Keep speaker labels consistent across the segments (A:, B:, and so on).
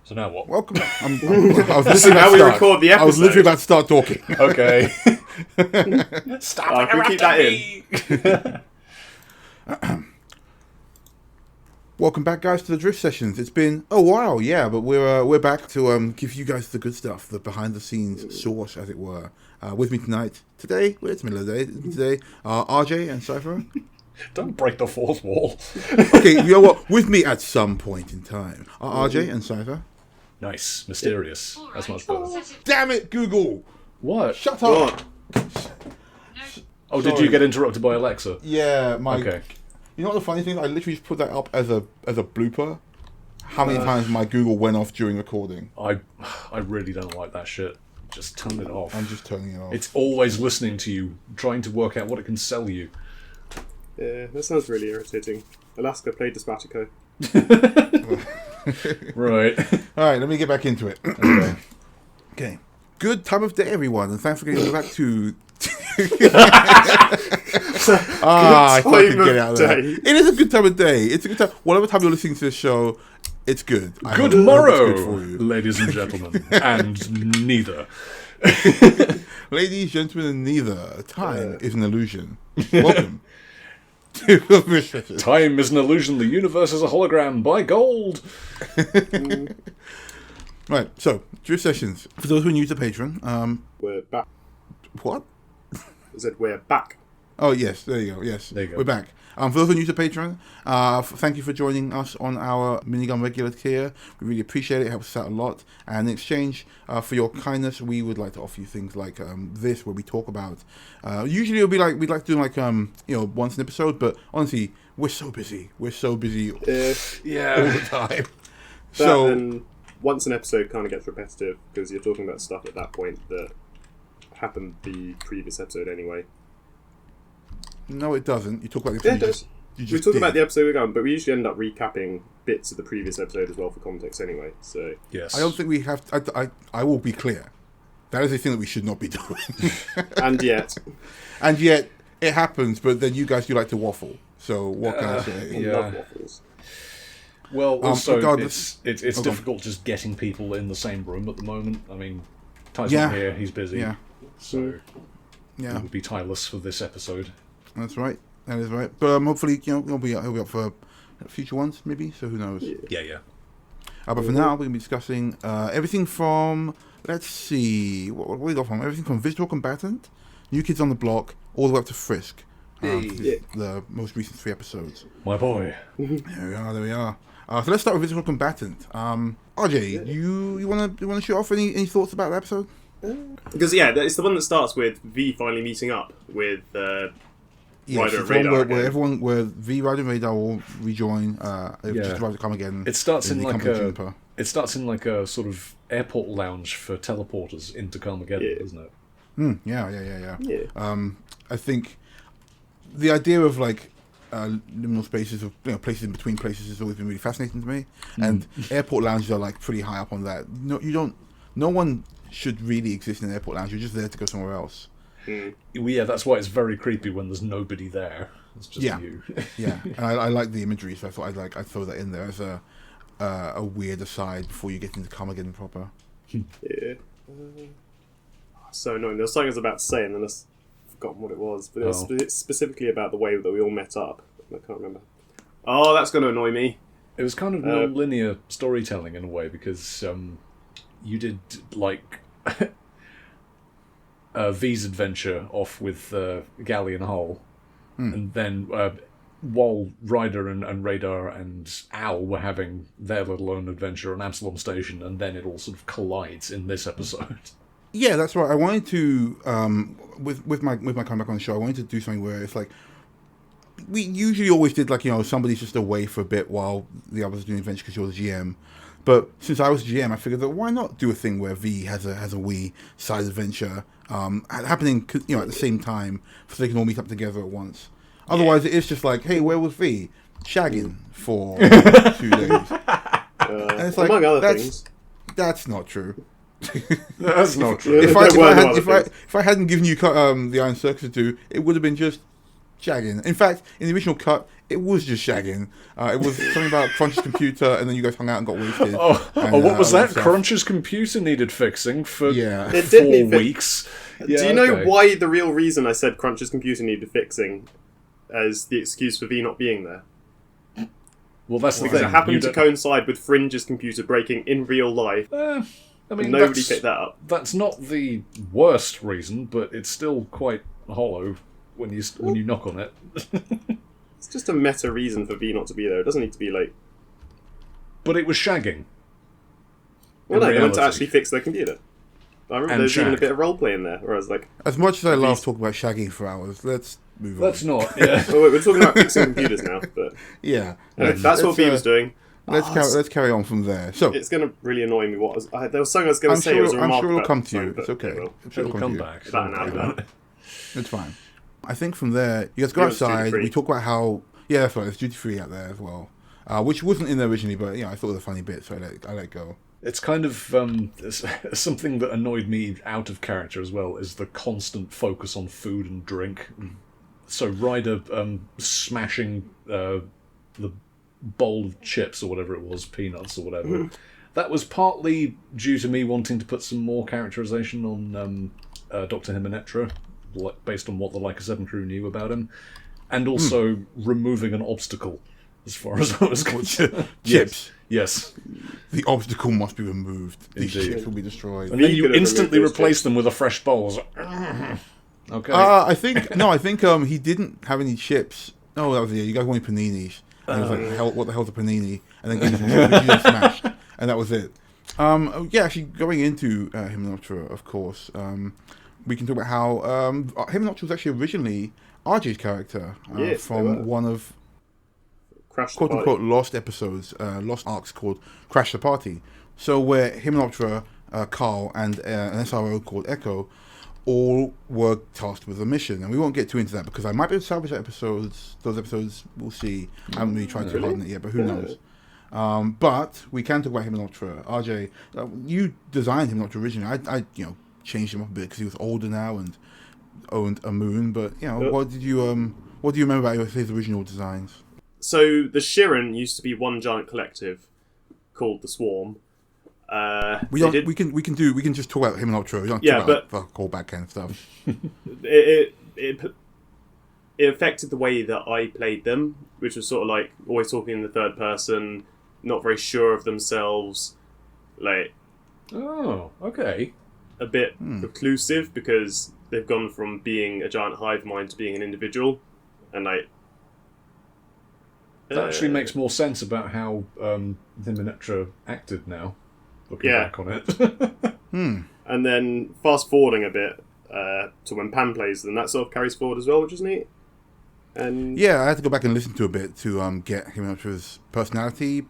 A: So now what?
B: Welcome. I was literally
C: now we record the episode.
B: I was literally about to start talking.
A: Okay. Stop
C: keep that in.
B: Welcome back, guys, to the Drift Sessions. It's been a while, yeah, but we're back to give you guys the good stuff, the behind-the-scenes source, as it were. With me today, it's middle of the day, today, RJ and Cypher.
A: Don't break the fourth wall.
B: Okay, you know what? With me at some point in time are RJ and Cypher.
A: Nice. Mysterious. That's much better.
B: Damn it, Google!
A: What?
B: Shut up!
A: Oh, did you get interrupted by Alexa?
B: Yeah,
A: Okay.
B: You know what the funny thing is? I literally just put that up as a blooper. How many times my Google went off during recording?
A: I really don't like that shit. Just turn it off.
B: I'm just turning it off.
A: It's always listening to you, trying to work out what it can sell you.
C: Yeah, that sounds really irritating. Alaska played Despacito.
A: Right.
B: Alright, let me get back into it. Okay. Good time of day, everyone, and thanks for getting back to... I thought I could get out of that. It is a good time of day. It's a good time. Whatever time you're listening to this show, it's good.
A: Good morrow, ladies and gentlemen, and neither.
B: Ladies, gentlemen, and neither. Time is an illusion. Welcome to the Drift Sessions.
A: Time is an illusion. The universe is a hologram. Buy gold.
B: Right, so Drift Sessions. For those who are new to Patreon,
C: We're back.
B: what?
C: I said we're back.
B: Oh, yes, there you go. Yes,
A: There you go.
B: We're back. For those who are new to Patreon, thank you for joining us on our Minigun Regular tier. We really appreciate it. It helps us out a lot. And in exchange for your kindness, we would like to offer you things like this, where we talk about... usually it'll be like, we'd like to do like, once an episode, but honestly, we're so busy. We're so busy all the time.
C: And once an episode kind of gets repetitive, because you're talking about stuff at that point that happened the previous episode anyway.
B: No, it doesn't. You talk about the episode.
C: We talk about the episode we're going, but we usually end up recapping bits of the previous episode as well for context anyway. So
A: Yes.
B: I don't think we have... I will be clear. That is a thing that we should not be doing.
C: And yet,
B: it happens, but then you guys do like to waffle. So what can I say?
C: I love waffles.
A: Well, also,
B: regardless-
A: it's difficult just getting people in the same room at the moment. I mean, Ty's not here, he's busy.
B: Yeah.
A: So
B: Yeah.
A: it would be Tyless for this episode.
B: That's right. That is right. But hopefully, he'll be up for future ones, maybe. So who knows?
A: Yeah.
B: But for now, we're going to be discussing everything from... Let's see. What we got from? Everything from Visual Combatant, New Kids on the Block, all the way up to Frisk. The most recent 3 episodes.
A: My boy.
B: There we are. So let's start with Visual Combatant. RJ, you want to shoot off any thoughts about the episode?
C: Because it's the one that starts with V finally meeting up with Ryder and Radar.
B: Where V, Ryder, and Radar all rejoin. Just about to come again.
A: It starts in like a sort of airport lounge for teleporters into Karmageddon, isn't it?
B: Yeah. I think the idea of like liminal spaces of places in between places has always been really fascinating to me, and airport lounges are like pretty high up on that. No one should really exist in an airport lounge. You're just there to go somewhere else.
A: Yeah, that's why it's very creepy when there's nobody there. It's just you.
B: Yeah, and I like the imagery, so I thought I'd throw that in there as a weird aside before you get into Combatant proper.
C: Yeah. So annoying. There was something I was about to say, and then I've forgotten what it was. But it was specifically about the way that we all met up. I can't remember. Oh, that's going to annoy me.
A: It was kind of non-linear storytelling in a way, because you did like V's adventure off with Galleon Hull, and then while Ryder and Radar and Al were having their little own adventure on Absalom Station, and then it all sort of collides in this episode.
B: Yeah, that's right. I wanted to with my comeback on the show, I wanted to do something where it's like we usually always did, like, somebody's just away for a bit while the others are doing adventure because you're the GM. But since I was GM, I figured that why not do a thing where V has a wee side adventure happening at the same time, so they can all meet up together at once. Otherwise, it is just like, hey, where was V? Shagging for 2 days. And it's like,
C: among other things.
B: That's not true.
A: That's not true.
B: If I hadn't given you the Iron Circus to do, it would have been just shagging. In fact, in the original cut, It was just shagging. It was something about Crunch's computer, and then you guys hung out and got wasted.
A: What was that? Crunch's computer needed fixing for
C: It did
A: 4
C: need
A: weeks.
C: Do you know why the real reason I said Crunch's computer needed fixing as the excuse for V not being there?
A: Well, that's the
C: Because
A: thing.
C: it happened to coincide with Fringe's computer breaking in real life.
A: I mean,
C: Nobody picked that up.
A: That's not the worst reason, but it's still quite hollow when you knock on it.
C: It's just a meta reason for V not to be there. It doesn't need to be like...
A: But it was shagging.
C: Well, no, they went to
A: reality.
C: actually fix their computer. I remember
A: And
C: there was even a
A: shag.
C: bit of roleplay in there, where I was like...
B: As much as I love talking about shagging for hours, let's move on.
A: Let's not. Yeah.
C: Oh, wait, we're talking about fixing computers now, but...
B: Yeah.
C: Anyway, that's what V was doing.
B: Let's carry on from there. So
C: It's going to really annoy me. There was something I was going to say. It was a
B: I'm
C: remark
B: sure it'll
C: about
B: come to you.
C: something,
B: It's
C: but
B: okay.
C: it will.
B: I'm sure
A: It'll come back.
C: About an hour now.
B: It's fine. I think from there, you guys go
C: Yeah, it's
B: outside.
C: duty-free.
B: We talk about how that's right. There's duty free out there as well, which wasn't in there originally, but I thought it was a funny bit, so I let it go.
A: It's kind of something that annoyed me out of character as well is the constant focus on food and drink. So Ryder smashing the bowl of chips or whatever it was, peanuts or whatever. That was partly due to me wanting to put some more characterization on Dr. Himenetra, based on what the Leica 7 crew knew about him, and also removing an obstacle, as far as I was concerned.
B: Chips.
A: Yes.
B: The obstacle must be removed. These
A: Indeed.
B: chips will be destroyed.
A: And then you
C: could have
A: instantly
C: removed those
A: replace
C: chips.
A: them with a fresh bowl. I was like, okay.
B: I think he didn't have any chips. No, that was you guys wanted paninis. And it was like, what the hell's a panini? And then gave us some chips, which you then smashed, and that was it. Actually, going into Hymenoptera, of course, we can talk about how Hymenoptera was actually originally RJ's character
C: Yes, they were.
B: from one of
C: Crash the
B: quote
C: party.
B: unquote lost episodes, lost arcs called Crash the Party. So where Hymenoptera, Carl, and an SRO called Echo all were tasked with a mission, and we won't get too into that because I might be able to salvage those episodes. We'll see. I haven't really tried too hard on it yet, but who knows? But we can talk about Hymenoptera. RJ, you designed Hymenoptera originally. I changed him up a bit because he was older now and owned a moon. But what do you remember about his original designs?
C: So the Shirin used to be one giant collective called the Swarm.
B: We can just talk about Hymenoptera. We don't
C: Yeah,
B: talk about the callback kind of stuff.
C: It affected the way that I played them, which was sort of like always talking in the third person, not very sure of themselves, like
A: Oh, okay.
C: a bit reclusive because they've gone from being a giant hive mind to being an individual, and like
A: That actually makes more sense about how Hymenetra acted now, looking
C: Yeah.
A: back on it.
C: And then fast forwarding a bit to when Pam plays them, that sort of carries forward as well, which is neat. And
B: Yeah, I had to go back and listen to a bit to get Hymenoptera's personality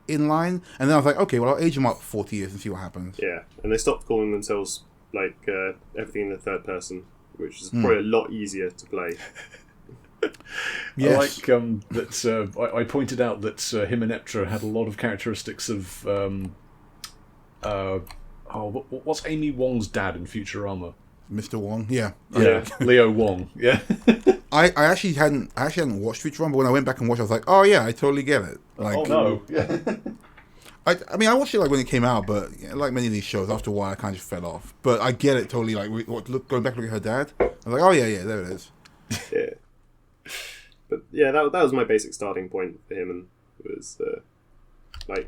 B: in line, and then I was like, okay, well I'll age him up 40 years and see what happens.
C: yeah, and they stopped calling themselves everything in the third person, which is probably a lot easier to play.
B: Yes.
A: I like that I pointed out that Hymenoptera had a lot of characteristics of what's Amy Wong's dad in Futurama?
B: Mr. Wong. Yeah.
A: Yeah, Leo Wong. Yeah,
B: I actually hadn't watched Futurama, but when I went back and watched, I was like, oh yeah, I totally get it.
A: oh no, yeah.
B: I mean, I watched it when it came out, but like many of these shows, after a while, I kind of just fell off. But I get it totally. Going back to look at her dad, I was like, oh yeah, there it is.
C: Yeah. But yeah, that was my basic starting point for him, and it was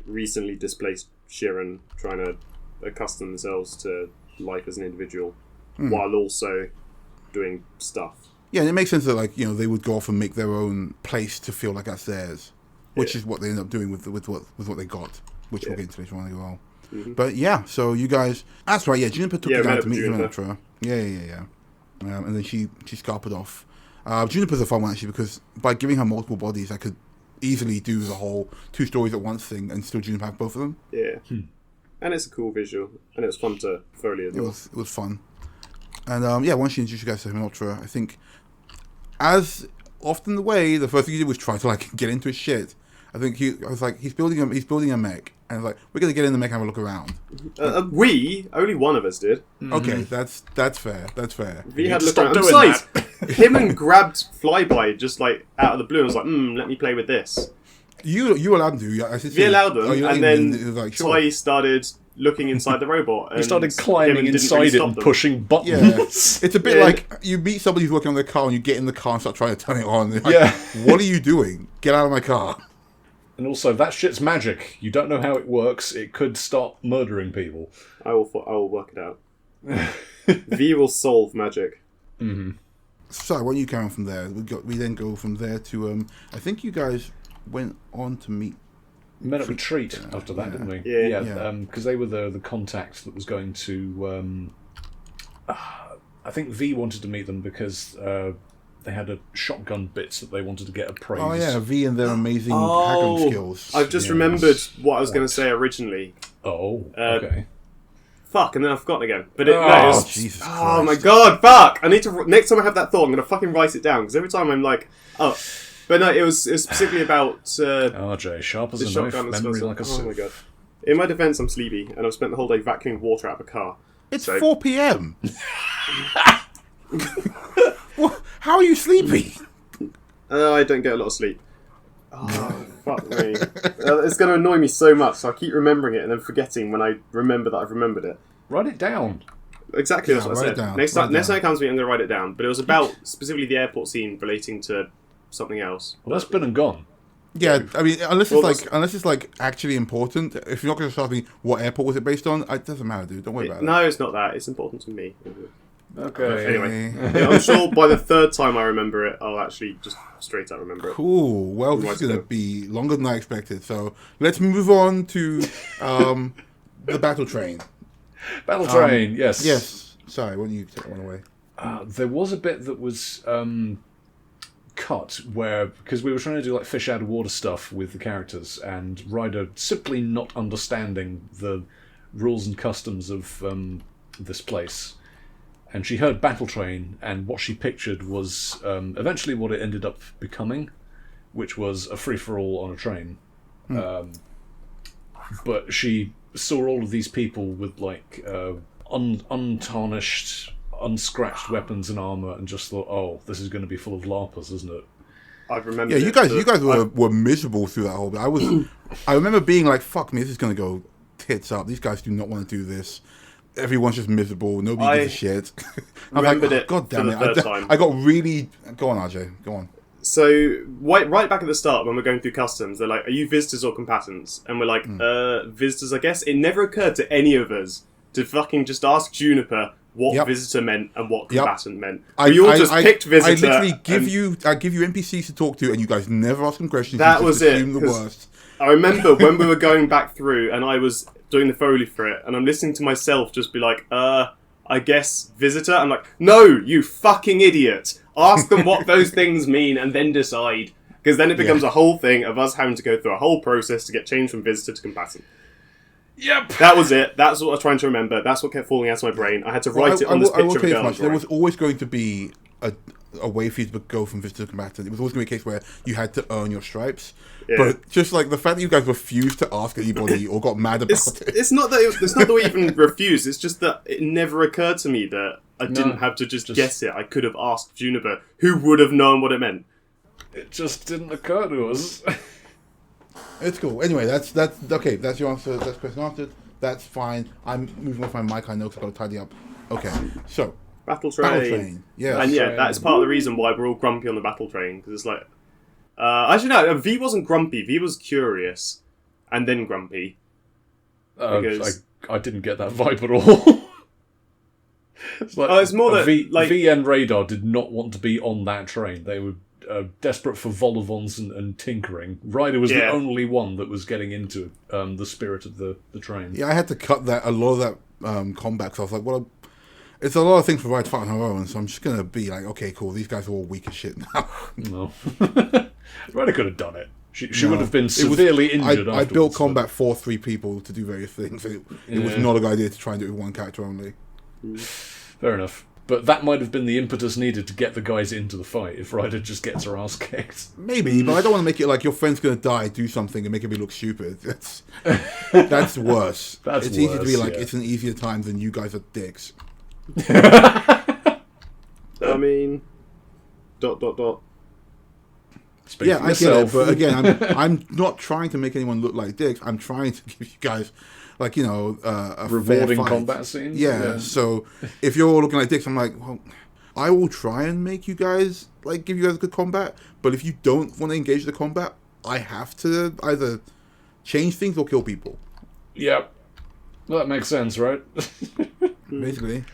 C: recently displaced Shirin trying to accustom themselves to life as an individual while also doing stuff.
B: Yeah, and it makes sense that they would go off and make their own place to feel like that's theirs, which is what they end up doing with what they got, which we'll get into later on as well. But yeah, so you guys, that's right. Yeah, Juniper took you down to meet Hymenoptera. Yeah. And then she scarpered off. Juniper's a fun one actually because by giving her multiple bodies, I could easily do the whole 2 stories at once thing and still Juniper have both of them.
C: Yeah. And it's a cool visual, and it was fun to folio as well.
B: It was fun. And once you introduce you guys to Hymenoptera, I think, as often the way, the first thing he did was try to get into his shit. I think he's building a mech, and I was like, we're gonna get in the mech and have a look around.
C: Only one of us did.
B: Okay, that's fair. That's fair.
C: We had to look
A: stop
C: around.
A: doing
C: Besides, him and grabbed Flyby just like out of the blue and was like, let me play with this.
B: You allowed him to.
C: We allowed them,
B: and
C: then
B: like,
C: Ty started looking inside the robot. And
A: he started climbing inside it and pushing buttons.
B: Yeah. It's a bit like you meet somebody who's working on their car and you get in the car and start trying to turn it on. Like, what are you doing? Get out of my car.
A: And also, that shit's magic. You don't know how it works. It could start murdering people.
C: I will work it out. V will solve magic.
A: Mm-hmm.
B: So why don't you carry on from there? We then go from there to I think you guys went on to meet.
A: We met at Retreat after that, didn't we?
C: Yeah.
A: Because they were the contact that was going to. I think V wanted to meet them because they had a shotgun bits that they wanted to get appraised.
B: Oh yeah, V and their amazing hacking skills.
C: I've just remembered what I was going to say originally.
A: Oh, okay.
C: Fuck, and then I've forgotten again. But
B: Jesus Christ.
C: Oh my god, fuck! I need to. Next time I have that thought, I'm going to fucking write it down because every time I'm like, oh. But no, it was specifically about
A: RJ, sharp as
C: the
A: a
C: shotgun
A: knife,
C: and
A: memory
C: stuff.
A: like a
C: Oh
A: sieve.
C: my god! In my defense, I'm sleepy, and I've spent the whole day vacuuming water out of a car.
B: It's 4 p.m. How are you sleepy?
C: I don't get a lot of sleep. Oh, fuck me. It's going to annoy me so much, so I keep remembering it and then forgetting when I remember that I've remembered it.
A: Write it down.
C: Exactly, that's what I said.
B: Down.
C: Next time it comes to me, I'm going to write it down. But it was about specifically the airport scene relating to something else.
A: Well, that's been and gone.
B: Yeah, I mean, unless it's like actually important. If you're not going to ask me what airport was it based on, it doesn't matter, dude. Don't worry about it.
C: No, it's not that. It's important to me.
A: Okay.
C: Anyway, I'm sure by the third time I remember it, I'll actually just straight out remember it.
B: Cool. Well, this is going to be longer than I expected. So let's move on to the battle train.
A: Battle train, yes.
B: Yes. Sorry, why don't you take that one away?
A: There was a bit that was cut where, because we were trying to do like fish out of water stuff with the characters, and Ryder simply not understanding the rules and customs of this place. And she heard Battle Train, and what she pictured was eventually what it ended up becoming, which was a free-for-all on a train. But she saw all of these people with like untarnished, unscratched weapons and armour, and just thought, "Oh, this is going to be full of larpers, isn't it?"
C: I remember.
B: Yeah, you guys were miserable through that whole bit. I remember being like, "Fuck me, this is going to go tits up. These guys do not want to do this." Everyone's just miserable. Nobody gives a shit. I
C: remembered
B: like,
C: it
B: God damn
C: for the third time.
B: I got really. Go on, RJ. Go on.
C: So, right back at the start, when we're going through customs, they're like, "Are you visitors or combatants?" And we're like, "Visitors, I guess." It never occurred to any of us to fucking just ask Juniper what visitor meant and what combatant meant. We all just picked visitor.
B: I literally give you NPCs to talk to, and you guys never ask them questions.
C: That
B: you
C: was
B: just
C: it.
B: assume the worst.
C: I remember when we were going back through, and I was doing the Foley for it, and I'm listening to myself just be like, I guess visitor? I'm like, no, you fucking idiot. Ask them what those things mean and then decide. Because then it becomes a whole thing of us having to go through a whole process to get changed from visitor to combatant.
A: Yep.
C: That was it. That's what I was trying to remember. That's what kept falling out of my brain. I had to write it on this picture of a girl.
B: There was always going to be a way for you to go from visitor to combatant. It was always going to be a case where you had to earn your stripes. Yeah. But just like the fact that you guys refused to ask anybody or got mad about it.
C: It's not that we even refused. It's just that it never occurred to me that I didn't have to just guess it. I could have asked Juniper, who would have known what it meant.
A: It just didn't occur to us.
B: It's cool. Anyway, that's okay. That's your answer. That's question answered. That's fine. I'm moving off my mic. I know because I've got to tidy up. Okay, so
C: Battle train.
B: Yeah,
C: and that's part of the reason why we're all grumpy on the battle train, because it's like, actually no, V wasn't grumpy. V was curious, and then grumpy.
A: I didn't get that vibe at all. It's like
C: it's more that
A: V and Radar did not want to be on that train. They were desperate for vol-au-vents and tinkering. Ryder was the only one that was getting into the spirit of the train.
B: Yeah, I had to cut a lot of that combat because I was like, well, it's a lot of things for Ryder to fight on her own, so I'm just going to be like, okay, cool, these guys are all weak as shit now.
A: No. Ryder could have done it. She would have been severely injured afterwards.
B: I built combat for 3 people to do various things. It was not a good idea to try and do it with one character only.
A: Fair enough. But that might have been the impetus needed to get the guys into the fight if Ryder just gets her ass kicked.
B: Maybe, but I don't want to make it like your friend's going to die, do something, and make me look stupid. That's worse. It's easy to be like, it's an easier time than you guys are dicks.
C: I mean, dot dot dot.
A: Speak
B: Yeah,
A: for
B: I get it,
A: yourself.
B: but again, I'm not trying to make anyone look like dicks. I'm trying to give you guys, like, you know, a
A: Rewarding
B: fair fight.
A: combat scenes.
B: Yeah, so if you're all looking like dicks, I'm like, well, I will try and make you guys, like, give you guys good combat, but if you don't want to engage the combat, I have to either change things or kill people.
A: Yep. Well, that makes sense, right?
B: Basically.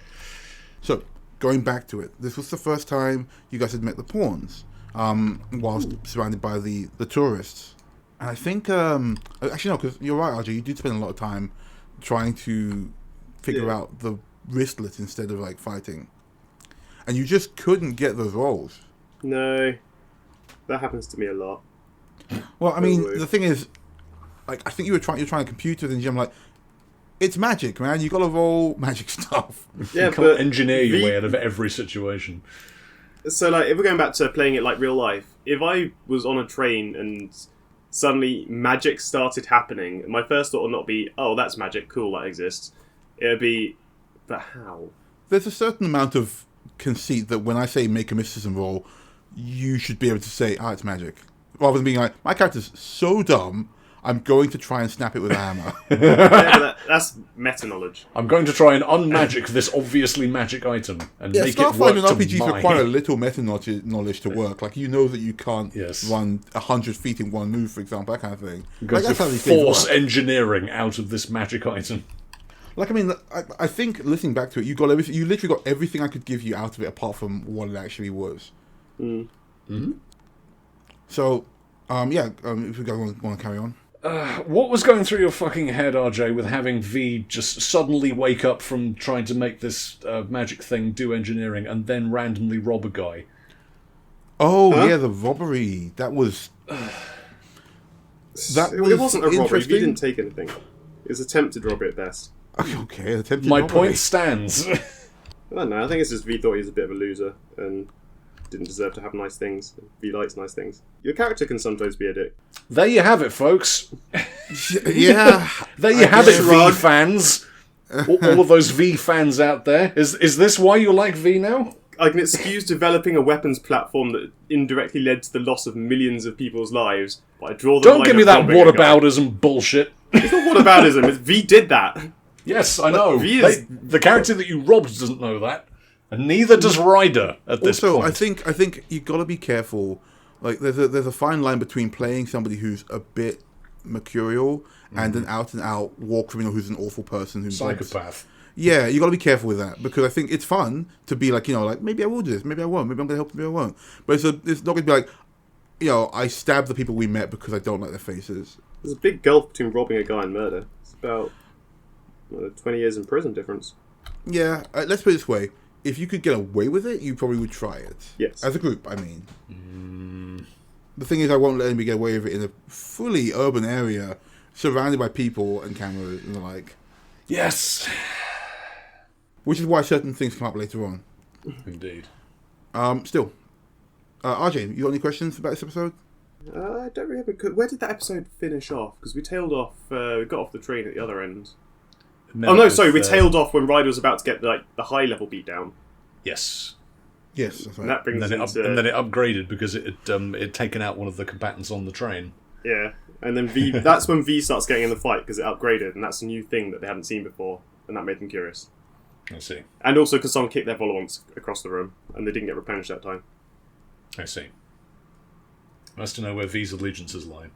B: So, going back to it, this was the first time you guys had met the pawns, whilst surrounded by the tourists. And I think, actually no, because you're right, RJ, you did spend a lot of time trying to figure out the wristlets instead of, like, fighting. And you just couldn't get those rolls.
C: No, that happens to me a lot.
B: Well, I mean,
C: Totally.
B: the thing is, like, I think you're trying to compute it, and I'm like, it's magic, man. You got to roll magic stuff.
C: Yeah,
A: You can't
C: but
A: engineer your way out of every situation.
C: so like if we're going back to playing it like real life, if I was on a train and suddenly magic started happening, my first thought would not be, "Oh, that's magic, cool, that exists." It would be, "But how?"
B: There's a certain amount of conceit that when I say make a mysticism roll, you should be able to say, it's magic. Rather than being like, my character's so dumb, I'm going to try and snap it with a hammer.
C: Yeah, but that's meta knowledge.
A: I'm going to try and unmagic this obviously magic item and
B: Yeah,
A: make it work
B: Starfighter and
A: to
B: RPGs
A: mine.
B: require a little meta knowledge to work. Like, you know that you can't
A: Yes.
B: run 100 feet in one move, for example, that kind of thing.
A: I'm going
B: Like, that's how
A: to
B: these things
A: force
B: work.
A: engineering out of this magic item.
B: Like, I mean, I think listening back to it, you got everything. You literally got everything I could give you out of it, apart from what it actually was.
A: Mm-hmm.
B: So, if you guys want to carry on.
A: What was going through your fucking head, RJ, with having V just suddenly wake up from trying to make this magic thing do engineering and then randomly rob a guy?
B: Oh
C: Huh?
B: yeah, the robbery. That was. That
C: It
B: was
C: wasn't a robbery.
B: interesting.
C: We didn't take anything. It was attempted robbery at best.
B: Okay, attempted
A: My
B: robbery.
A: point stands.
C: I don't know. I think it's just V thought he was a bit of a loser and didn't deserve to have nice things. V likes nice things. Your character can sometimes be a dick.
A: There you have it, folks.
B: Yeah.
A: There you have
B: guess.
A: it, V fans. All of those V fans out there. Is this why you like V now?
C: I can excuse developing a weapons platform that indirectly led to the loss of millions of people's lives, but I draw the
A: Don't
C: line
A: give me
C: at
A: that
C: robbing a guy.
A: whataboutism bullshit.
C: It's not whataboutism. It's V did that.
A: Yes, I know.
C: V is-
A: The character that you robbed doesn't know that. And neither does Ryder at this
B: Also,
A: point.
B: I think you got to be careful. Like, there's a fine line between playing somebody who's a bit mercurial and an out and out war criminal who's an awful person who's
A: Psychopath.
B: Yeah, you got to be careful with that, because I think it's fun to be like, like, maybe I will do this, maybe I won't, maybe I'm going to help, maybe I won't. But it's not going to be like, I stab the people we met because I don't like their faces.
C: There's a big gulf between robbing a guy and murder. It's about 20 years in prison difference.
B: Yeah, let's put it this way. If you could get away with it, you probably would try it.
C: Yes.
B: As a group, I mean. The thing is, I won't let anybody get away with it in a fully urban area, surrounded by people and cameras and the like.
A: Yes.
B: Which is why certain things come up later on.
A: Indeed.
B: Still. RJ, you got any questions about this episode?
C: I don't really have a good... Where did that episode finish off? Because we tailed off... we got off the train at the other end. We tailed off when Ryder was about to get the high level beat down.
A: Yes.
B: Yes, that's right.
C: And that brings
A: And then,
C: into...
A: and then it upgraded because it had taken out one of the combatants on the train.
C: Yeah. And then V... that's when V starts getting in the fight because it upgraded, and that's a new thing that they hadn't seen before, and that made them curious.
A: I see.
C: And also because someone kicked their volley once across the room, and they didn't get replenished that time.
A: I see. Nice to know where V's allegiances lie.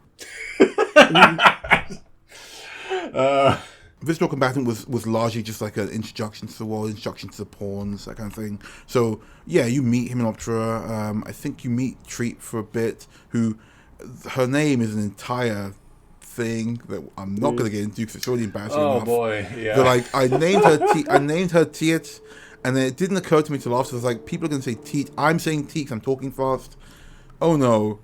B: Visible Combatant was largely just like an introduction to the world, introduction to the pawns, that kind of thing. So, yeah, you meet him in Optra. I think you meet Treat for a bit, who... her name is an entire thing that I'm not going to get into because it's already embarrassing enough.
A: Oh boy, yeah.
B: But, like, I named her Teet, and then it didn't occur to me till after. I was like, people are going to say Teet. I'm saying Teet 'cause I'm talking fast. Oh no.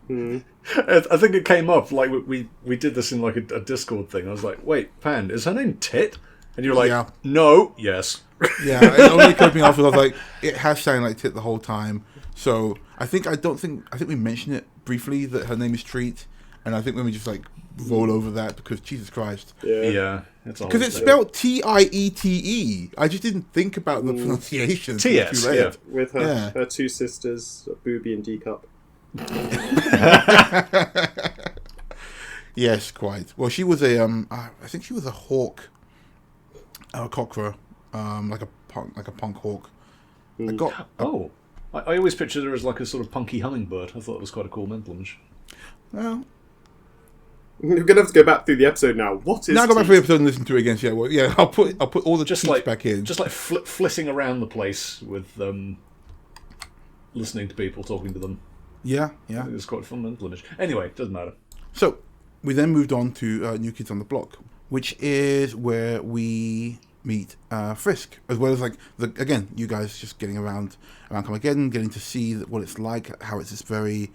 A: I think it came up, like, we did this in, like, a Discord thing. I was like, wait, Pan, is her name Tit? And you're like,
B: Yeah.
A: no, yes.
B: Yeah, it only occurred to me after. I was like, it has sounded like Tit the whole time. So I think we mentioned it briefly that her name is Treat, and I think let me just like roll over that because Jesus Christ.
A: Yeah.
B: Because it's spelled Tiete. I just didn't think about the pronunciation.
A: TS, yeah.
C: With her two sisters, Booby and D-Cup.
B: Yes, quite. Well, she was a I think she was a hawk, a cockcrow, like a punk hawk.
A: I always pictured her as like a sort of punky hummingbird. I thought it was quite a cool mental image.
B: Well,
C: we're gonna have to go back through the episode now. What is?
B: Now go back through the episode and listen to it again. Yeah, well, yeah. I'll put all the
A: just
B: teeth back in.
A: Just like flitting around the place with listening to people talking to them.
B: Yeah.
A: I think it was quite a fun mental image. Anyway, it doesn't matter.
B: So we then moved on to New Kids on the Block, which is where we meet Frisk, as well as like you guys just getting around Combatant, getting to see what it's like, how it's this very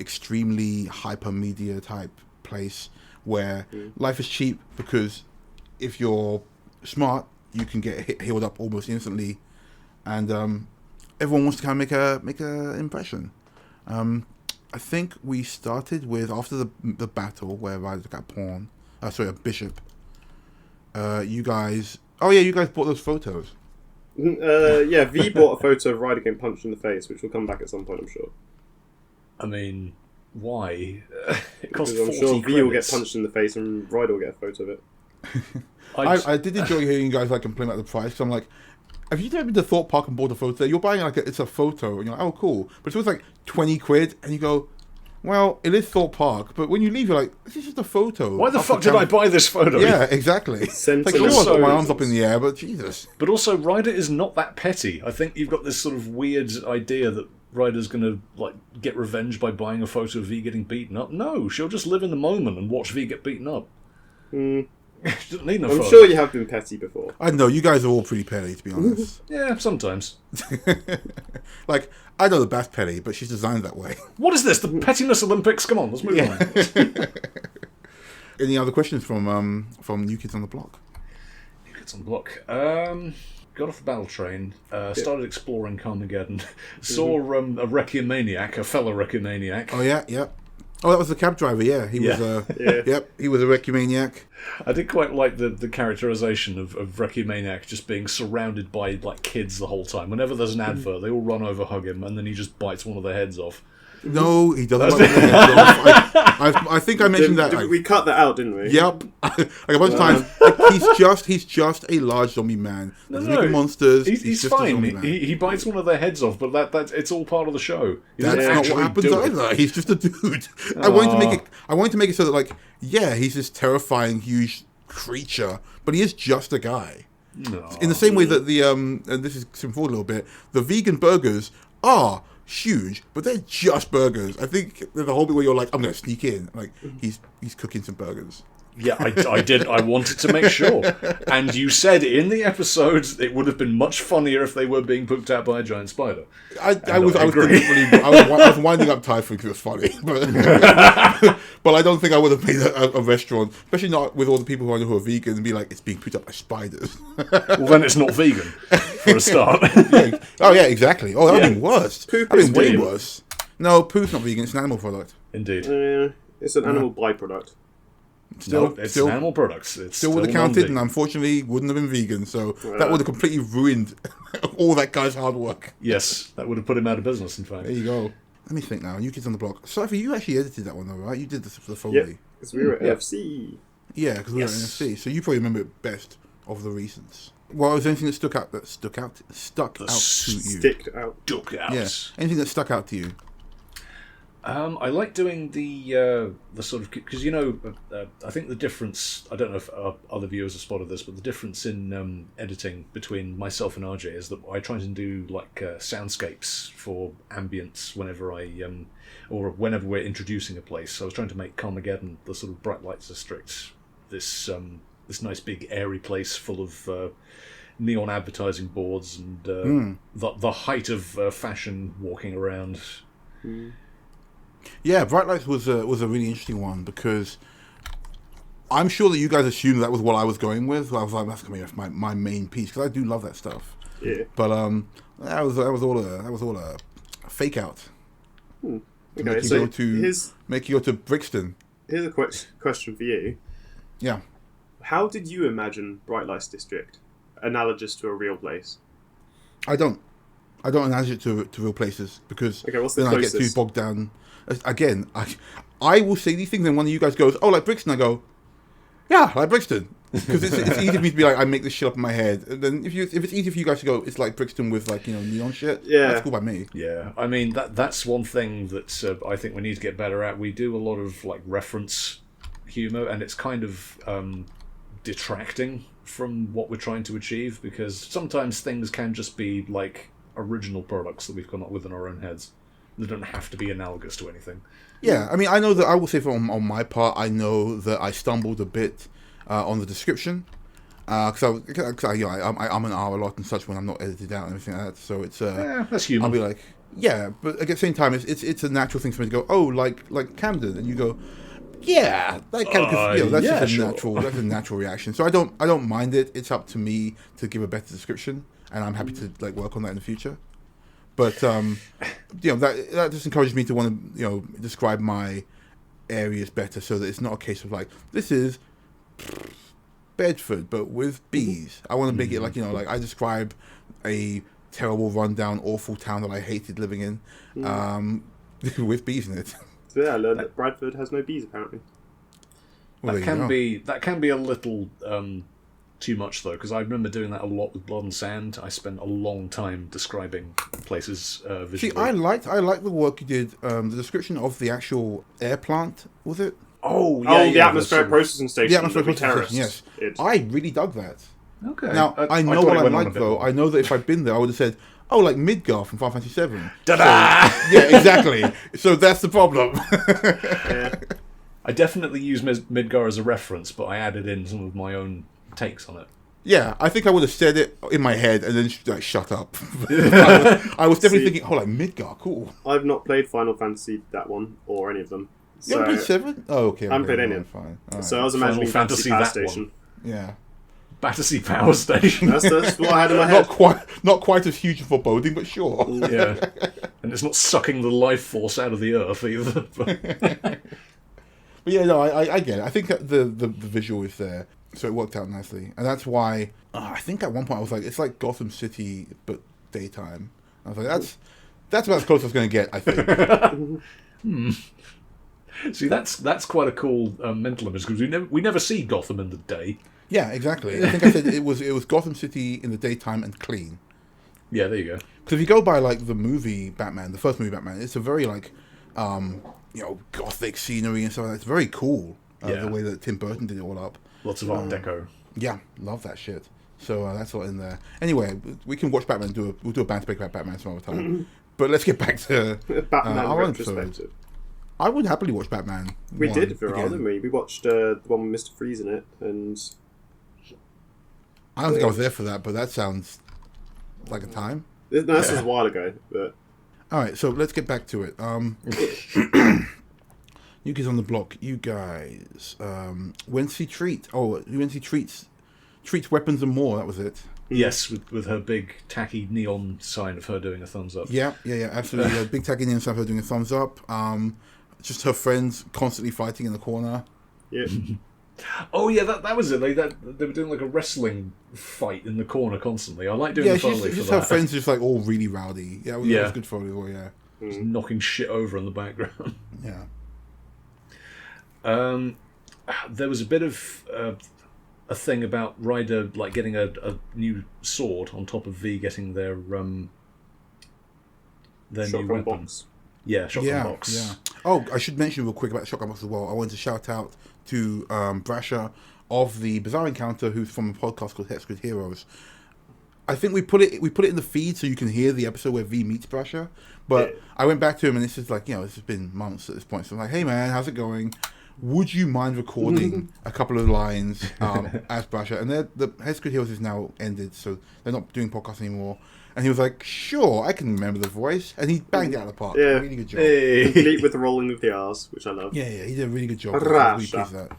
B: extremely hyper media type place where life is cheap because if you're smart, you can get healed up almost instantly, and everyone wants to kind of make a impression. I think we started with after the battle where Ryder got a bishop. You guys bought those photos.
C: V bought a photo of Ryder getting punched in the face, which will come back at some point, I'm sure.
A: I mean, why? It costs
C: because
A: 40
C: I'm sure V will get
A: credits.
C: punched in the face and Ryder will get a photo of it.
B: I did enjoy hearing you guys like complain about the price. Cause I'm like, have you ever been to Thorpe Park and bought a photo? You're buying it's a photo, and you're like, oh cool, but it's always like 20 quid, and you go, well, it is Thorpe Park, but when you leave, you're like, this is just a photo.
A: Why the fuck did I buy this photo?
B: Yeah, exactly. Like, sure, I've got my arms up in the air, but Jesus.
A: But also, Ryder is not that petty. I think you've got this sort of weird idea that Ryder's going to like get revenge by buying a photo of V getting beaten up. No, she'll just live in the moment and watch V get beaten up. She doesn't need no
C: I'm
A: photo.
C: sure you have been petty before.
B: I know, you guys are all pretty petty, to be honest.
A: Yeah, sometimes.
B: Like, I know the Bath petty, but she's designed that way.
A: What is this? The Pettiness Olympics? Come on, let's move on.
B: Any other questions from New Kids on the Block?
A: New Kids on the Block. Got off the battle train, started exploring Karmageddon, saw a Requiem-maniac, a fellow Requiem-maniac.
B: Oh, yeah. Oh, that was the cab driver, yeah. He was he was a Requiem-maniac.
A: I did quite like the characterization of Requiem-maniac just being surrounded by like kids the whole time. Whenever there's an advert, they all run over, hug him, and then he just bites one of their heads off.
B: No, he doesn't. I think I mentioned that.
C: We cut that out, didn't we?
B: Yep. Like a bunch of times, like, he's just a large zombie man. Doesn't make monsters.
A: He's
B: just a
A: fine.
B: zombie man.
A: He bites one of their heads off, but that's it's all part of the show. He
B: That's
A: doesn't
B: not what
A: actually
B: happens
A: do it.
B: either. He's just a dude. I wanted to make it so that like, yeah, he's this terrifying, huge creature, but he is just a guy.
A: No.
B: In the same way that the and this is skipping forward a little bit, the vegan burgers are huge, but they're just burgers. I think there's a whole bit where you're like, I'm going to sneak in. Like, he's cooking some burgers.
A: Yeah, I did. I wanted to make sure. And you said in the episodes it would have been much funnier if they were being pooped out by a giant spider.
B: I was winding up Typhoon because it was funny, but I don't think I would have made a restaurant, especially not with all the people who I know who are vegan, and be like, it's being pooped up by spiders.
A: Well, then it's not vegan for a start.
B: Yeah. Oh yeah, exactly. Oh, that would have been worse.
C: Poop
B: That would
C: is
B: have been way
C: vegan.
B: worse. No, poop's not vegan. It's an animal product.
A: Indeed.
C: It's an animal byproduct.
A: It's an animal product. It's
B: Still would have counted,
A: non-vegan.
B: and unfortunately wouldn't have been vegan. So that would have completely ruined all that guy's hard work.
A: Yes, that would have put him out of business, in fact.
B: There you go. Let me think now. New Kids on the Block. Sophie, you actually edited that one though, right? You did the Foley.
C: Yeah, because we were at NFC.
B: Yeah, because we were at NFC. So you probably remember it best of the recents. Well, was there anything that stuck out to you?
C: Sticked out.
A: Duck out.
B: Yeah. Anything that stuck out to you?
A: I like doing the sort of, because I think the difference, I don't know if other viewers have spotted this, but the difference in editing between myself and RJ is that I try to do like soundscapes for ambience whenever or whenever we're introducing a place. So I was trying to make Karmageddon, the sort of bright lights district, this nice big airy place full of neon advertising boards and the height of fashion walking around.
B: Yeah, Bright Lights was a really interesting one because I'm sure that you guys assumed that was what I was going with. I was like, that's gonna be my main piece because I do love that stuff.
C: Yeah.
B: But that was all a fake out.
C: Okay,
B: make you
C: so
B: go to Brixton.
C: here's a question for you.
B: Yeah.
C: How did you imagine Bright Lights District analogous to a real place?
B: I don't imagine it to real places because
C: Okay, what's the
B: then
C: closest?
B: I get too bogged down. Again, I will say these things and one of you guys goes, oh, like Brixton. I go, yeah, like Brixton. Because it's easy for me to be like, I make this shit up in my head. And then if it's easy for you guys to go, it's like Brixton with like, neon shit.
C: Yeah.
B: That's cool by me.
A: Yeah, I mean that's one thing that I think we need to get better at. We do a lot of like reference humor, and it's kind of detracting from what we're trying to achieve because sometimes things can just be like original products that we've come up with in our own heads. They don't have to be analogous to anything.
B: Yeah, I mean, I know that I will say on my part, I know that I stumbled a bit on the description because I'm an R a lot and such when I'm not edited out and everything like that. So it's
A: that's human.
B: I'll be like, yeah, but at the same time, it's a natural thing for me to go, oh, like Camden, and you go, yeah, like Camden, that's just a natural reaction. So I don't mind it. It's up to me to give a better description, and I'm happy to like work on that in the future. But that just encourages me to want to describe my areas better, so that it's not a case of like this is Bedford but with bees. I want to make it like like I describe a terrible, rundown, awful town that I hated living in, with bees in it.
C: So yeah, I learned that Bradford has no bees apparently.
B: Well,
A: that can be a little too much though, because I remember doing that a lot with Blood and Sand. I spent a long time describing places visually.
B: See, I liked the work you did. The description of the actual air plant, was it?
C: The atmospheric processing station.
B: The atmospheric processing station. Yes, I really dug that.
A: Okay.
B: Now I know what I like though. I know that if I'd been there, I would have said, "Oh, like Midgar from Final Fantasy VII."
A: Ta-da!
B: So, yeah, exactly. So that's the problem.
C: Yeah.
A: I definitely use Midgar as a reference, but I added in some of my own takes on it.
B: Yeah, I think I would have said it in my head and then like shut up. I was definitely thinking, oh, like Midgar, cool.
C: I've not played Final Fantasy that one or any of them.
B: You haven't played 7? Oh, okay.
C: I haven't played any.
B: Fine.
C: So I was imagining Fantasy Power Station.
B: Yeah.
A: Battersea Power Station.
C: That's what I had in my head.
B: Not quite as huge a foreboding, but sure.
A: Yeah. And it's not sucking the life force out of the earth either.
B: But yeah, no, I get it. I think that the visual is there, so it worked out nicely, and that's why I think at one point I was like, it's like Gotham City but daytime. I was like, that's about as close as I was going to get, I think.
A: See, that's quite a cool mental image because we never see Gotham in the day.
B: Yeah, exactly. I think I said it was Gotham City in the daytime and clean.
A: Yeah, there you go.
B: Because if you go by like the movie Batman, the first movie Batman, it's a very like gothic scenery and stuff. It's very cool. The way that Tim Burton did it all up.
A: Lots of Art Deco.
B: Yeah, love that shit. So that's all in there. Anyway, we can watch Batman. We'll do a banter break about Batman some other time. But let's get back to
C: Batman
B: our
C: retrospective.
B: episode. I would happily watch Batman.
C: We did Viral, didn't we? We watched the one with Mr. Freeze in it, and
B: I don't think I was there for that, but that sounds like a time.
C: No, this was a while ago, but
B: all right, so let's get back to it. New Kids on the Block, you guys. Wednesday Treat. Oh, Wednesday Treats, Weapons and More. That was it.
A: Yes, with her big tacky neon sign of her doing a thumbs up.
B: Yeah, absolutely. A big tacky neon sign of her doing a thumbs up. Just her friends constantly fighting in the corner.
C: yeah.
A: Oh yeah, that was it. They were doing like a wrestling fight in the corner constantly. I like doing the Foley for
B: just
A: that.
B: her friends just like all really rowdy. Yeah, it was good Foley. Oh yeah,
A: just knocking shit over in the background.
B: Yeah.
A: There was a bit of a thing about Ryder like getting a new sword on top of V getting their new weapon.
C: Box.
A: Yeah, shotgun box.
B: Yeah. Oh, I should mention real quick about the shotgun box as well. I wanted to shout out to Brasher of the Bizarre Encounter, who's from a podcast called Hex Grid Heroes. I think we put it in the feed so you can hear the episode where V meets Brasher. But I went back to him and this is like, this has been months at this point. So I'm like, hey man, how's it going? Would you mind recording a couple of lines as Brasher? And the Hex Grid Heroes is now ended, so they're not doing podcasts anymore. And he was like, sure, I can remember the voice. And he banged it out of the park.
C: Yeah.
B: Really good job.
A: Hey.
C: Complete with the rolling of the R's, which I love.
B: Yeah, he did a really good job.
C: Brasher.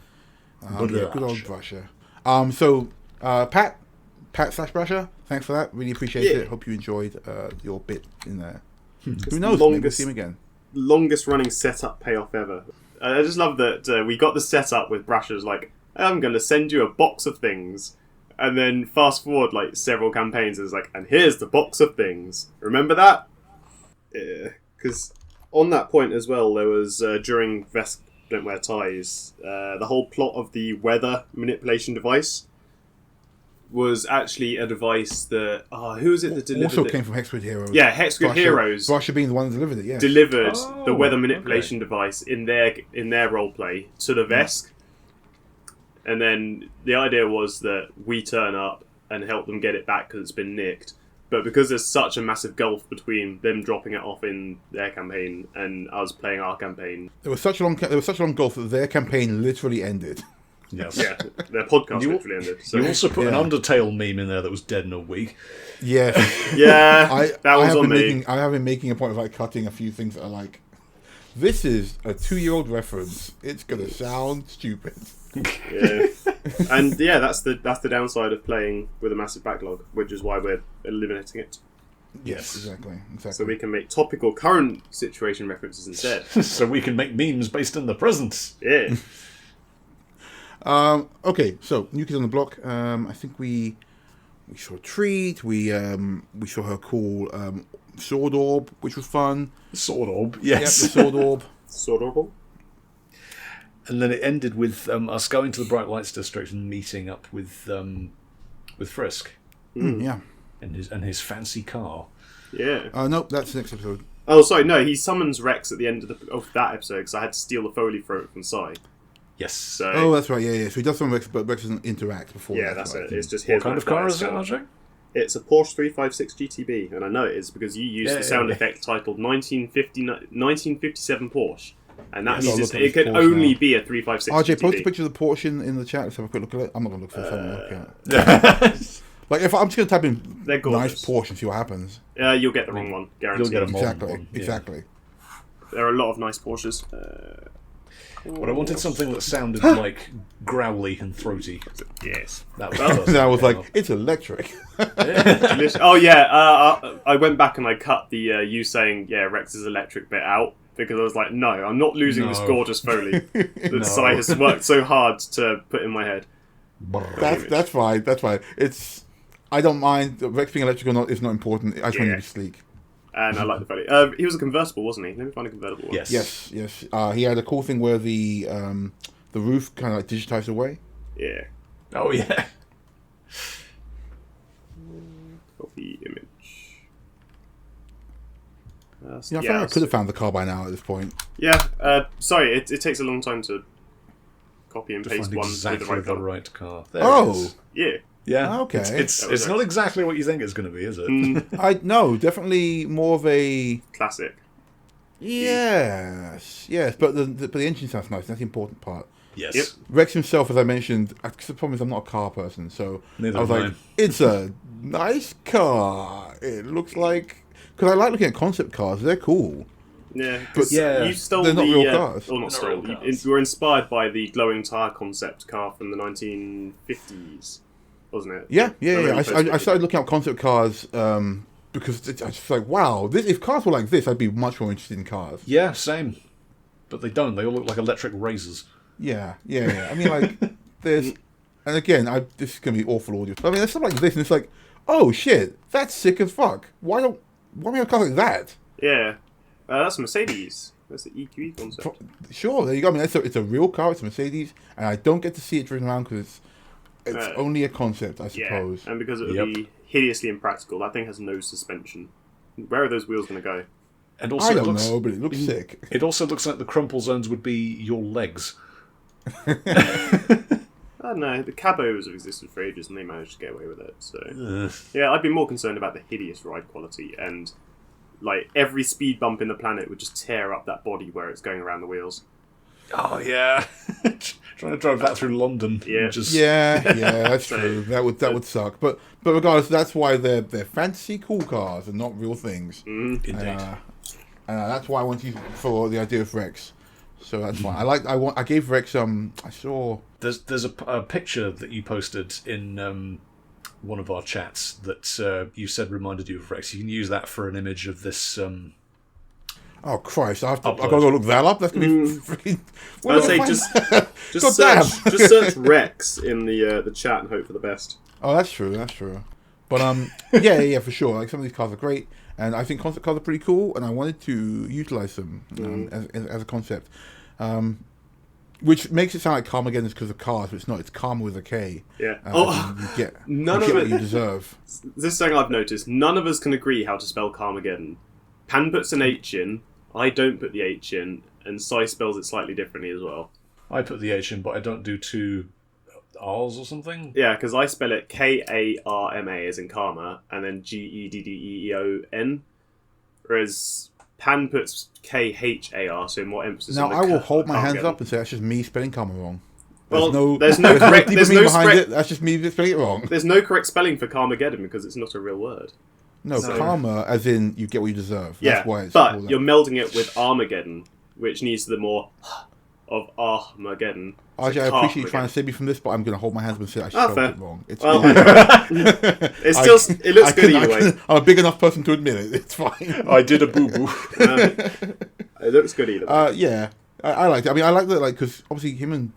B: Good old Brasher. So, Pat/Brasher, thanks for that. Really appreciate it. Hope you enjoyed your bit in there. Who knows? Maybe we'll see him again.
C: longest running setup payoff ever. I just love that we got the setup with Brasher's like, I'm going to send you a box of things. And then fast forward like several campaigns, it's like, and here's the box of things. Remember that? Yeah. Because on that point as well, there was, during Vesk Don't Wear Ties, the whole plot of the weather manipulation device was actually a device that... who was it that delivered it?
B: Also came from Hexgrid Heroes.
C: Yeah, Hexgrid Heroes.
B: Brasher being the one that delivered it, yeah.
C: Delivered the weather manipulation device in their roleplay to the Vesk. And then the idea was that we turn up and help them get it back because it's been nicked. But because there's such a massive gulf between them dropping it off in their campaign and us playing our campaign...
B: There was such a long gulf that their campaign literally ended.
A: Yes.
C: Yeah, their podcast literally ended. So.
A: You also put an Undertale meme in there that was dead in a week.
B: Yes.
C: Yeah, that was on me.
B: I have been making a point of like cutting a few things that are like, this is a 2-year-old reference. It's going to sound stupid.
C: Yeah, and yeah, that's the downside of playing with a massive backlog, which is why we're eliminating it.
B: Yes, exactly.
C: So we can make topical, current situation references instead.
A: So we can make memes based in the present.
C: Yeah.
B: Okay, so New Kids on the Block. I think we saw Treat. We saw her cool sword orb, which was fun.
A: Sword orb, yes.
B: Yep, the sword orb.
C: Sword orb.
A: And then it ended with us going to the Bright Lights District and meeting up with Frisk.
B: Yeah.
A: And his fancy car.
C: Yeah.
B: Nope, that's the next episode.
C: Oh, sorry, no, he summons Rex at the end of that episode because I had to steal the Foley throat from Sai.
A: Yes.
C: So,
B: that's right, yeah. So he does some Rex, but Rex doesn't interact before.
C: Yeah, that's
B: right.
C: it. It's just
A: what kind of car is it, RJ?
C: It's a Porsche 356 GTB, and I know it is because you used the sound effect titled 1957 Porsche. And that means it could only be a 356
B: RJ,
C: GTB.
B: post a picture of the Porsche in the chat. Let's have a quick look at it. I'm not going to look for something to look at. Like, if I'm just going to type in nice Porsche and see what happens.
C: You'll get the wrong one, guaranteed.
A: You'll get a modern one.
B: Exactly.
C: There are a lot of nice Porsches.
A: But I wanted something that sounded like growly and throaty.
C: Yes.
A: That was
B: And I was like, it's electric.
C: Oh, yeah. I went back and I cut the you saying, Rex is electric bit out. Because I was like, no, I'm not losing this gorgeous Foley that Sai has worked so hard to put in my head.
B: That's fine. I don't mind. Rex being electric or not is not important. I just want him to be sleek.
C: And I like the Foley. He was a convertible, wasn't he? Let me find a convertible one.
A: Yes.
B: Yes. He had a cool thing where the roof kind of like digitized away.
C: Yeah.
A: Oh, yeah.
C: Copy image.
B: I feel like I could have found the car by now at this point.
C: Yeah, sorry, it takes a long time to copy and paste one
A: exactly
C: with the right
A: car.
C: Yeah.
A: Yeah.
B: Okay.
A: It's not exactly what you think it's going to be, is it?
B: No, definitely more of a
C: classic.
B: Yes, but the engine sounds nice. That's the important part.
A: Yes.
C: Yep.
B: Rex himself, as I mentioned, because the problem is I'm not a car person, so
A: Neither
B: I was
A: am
B: like,
A: I.
B: it's a nice car. It looks like, because I like looking at concept cars. They're cool.
C: Yeah, because you stole
B: they're not real cars.
C: Or not stole. You were inspired by the glowing tire concept car from the 1950s, wasn't it?
B: Yeah. I started looking at concept cars because I was like, wow, if cars were like this, I'd be much more interested in cars.
A: Yeah, same. But they don't. They all look like electric razors.
B: Yeah. I mean, like, there's... And again, this is going to be awful audio. But I mean, there's stuff like this, and it's like, oh, shit, that's sick as fuck. Why do we have a car like that?
C: Yeah. That's a Mercedes. That's the EQE concept.
B: Sure, there you go. I mean, it's a real car. It's a Mercedes, and I don't get to see it driven around because it's only a concept, I suppose.
C: Yeah, and because it would be hideously impractical. That thing has no suspension. Where are those wheels going to go?
A: And also,
B: I don't know, but it looks sick.
A: It also looks like the crumple zones would be your legs.
C: I don't know. The cabos have existed for ages, and they managed to get away with it. So yeah, I'd be more concerned about the hideous ride quality, and like every speed bump in the planet would just tear up that body where it's going around the wheels.
A: Oh yeah, trying to drive that through London.
C: Yeah,
B: yeah, that's true. That would suck. But regardless, that's why they're fantasy cool cars and not real things.
C: Mm-hmm.
A: Indeed.
B: That's why I went for the idea of Rex. So that's fine. I gave Rex I saw.
A: There's a picture that you posted in one of our chats that you said reminded you of Rex. You can use that for an image of this.
B: Oh Christ! I've got
A: Upload.
B: to go look that up. That's gonna be freaking.
C: I'd say just search Rex in the chat and hope for the best.
B: Oh, that's true. That's true. But yeah, for sure. Like some of these cards are great, and I think concept cards are pretty cool, and I wanted to utilize them as a concept, which makes it sound like Karmageddon is because of cars, but it's not. It's Karma with a K.
C: Yeah.
B: You get what you deserve.
C: This is something I've noticed. None of us can agree how to spell Karmageddon. Pan puts an H in. I don't put the H in, and Sai spells it slightly differently as well.
A: I put the H in, but I don't do 2 R's or something.
C: Yeah, because I spell it Karma as in karma, and then Geddeon, whereas Pan puts Khar, so more emphasis.
B: Now
C: on the
B: I will hold my hands
C: Karmageddon.
B: up and say that's just me spelling karma wrong.
C: There's no correct.
B: There's no behind it. That's just me spelling it wrong.
C: There's no correct spelling for Karmageddon because it's not a real word.
B: No, karma as in you get what you deserve.
C: Yeah,
B: that's why it's
C: but you're melding it with Armageddon, which needs the more of Armageddon.
B: RJ, I appreciate you trying to save me from this, but I'm going to hold my hands up and say I spelled it wrong. It
C: looks good either way.
B: I'm a big enough person to admit it. It's fine.
A: I did a boo-boo.
C: It looks good either way.
B: Yeah, I like it. I mean, I like that, like, because obviously him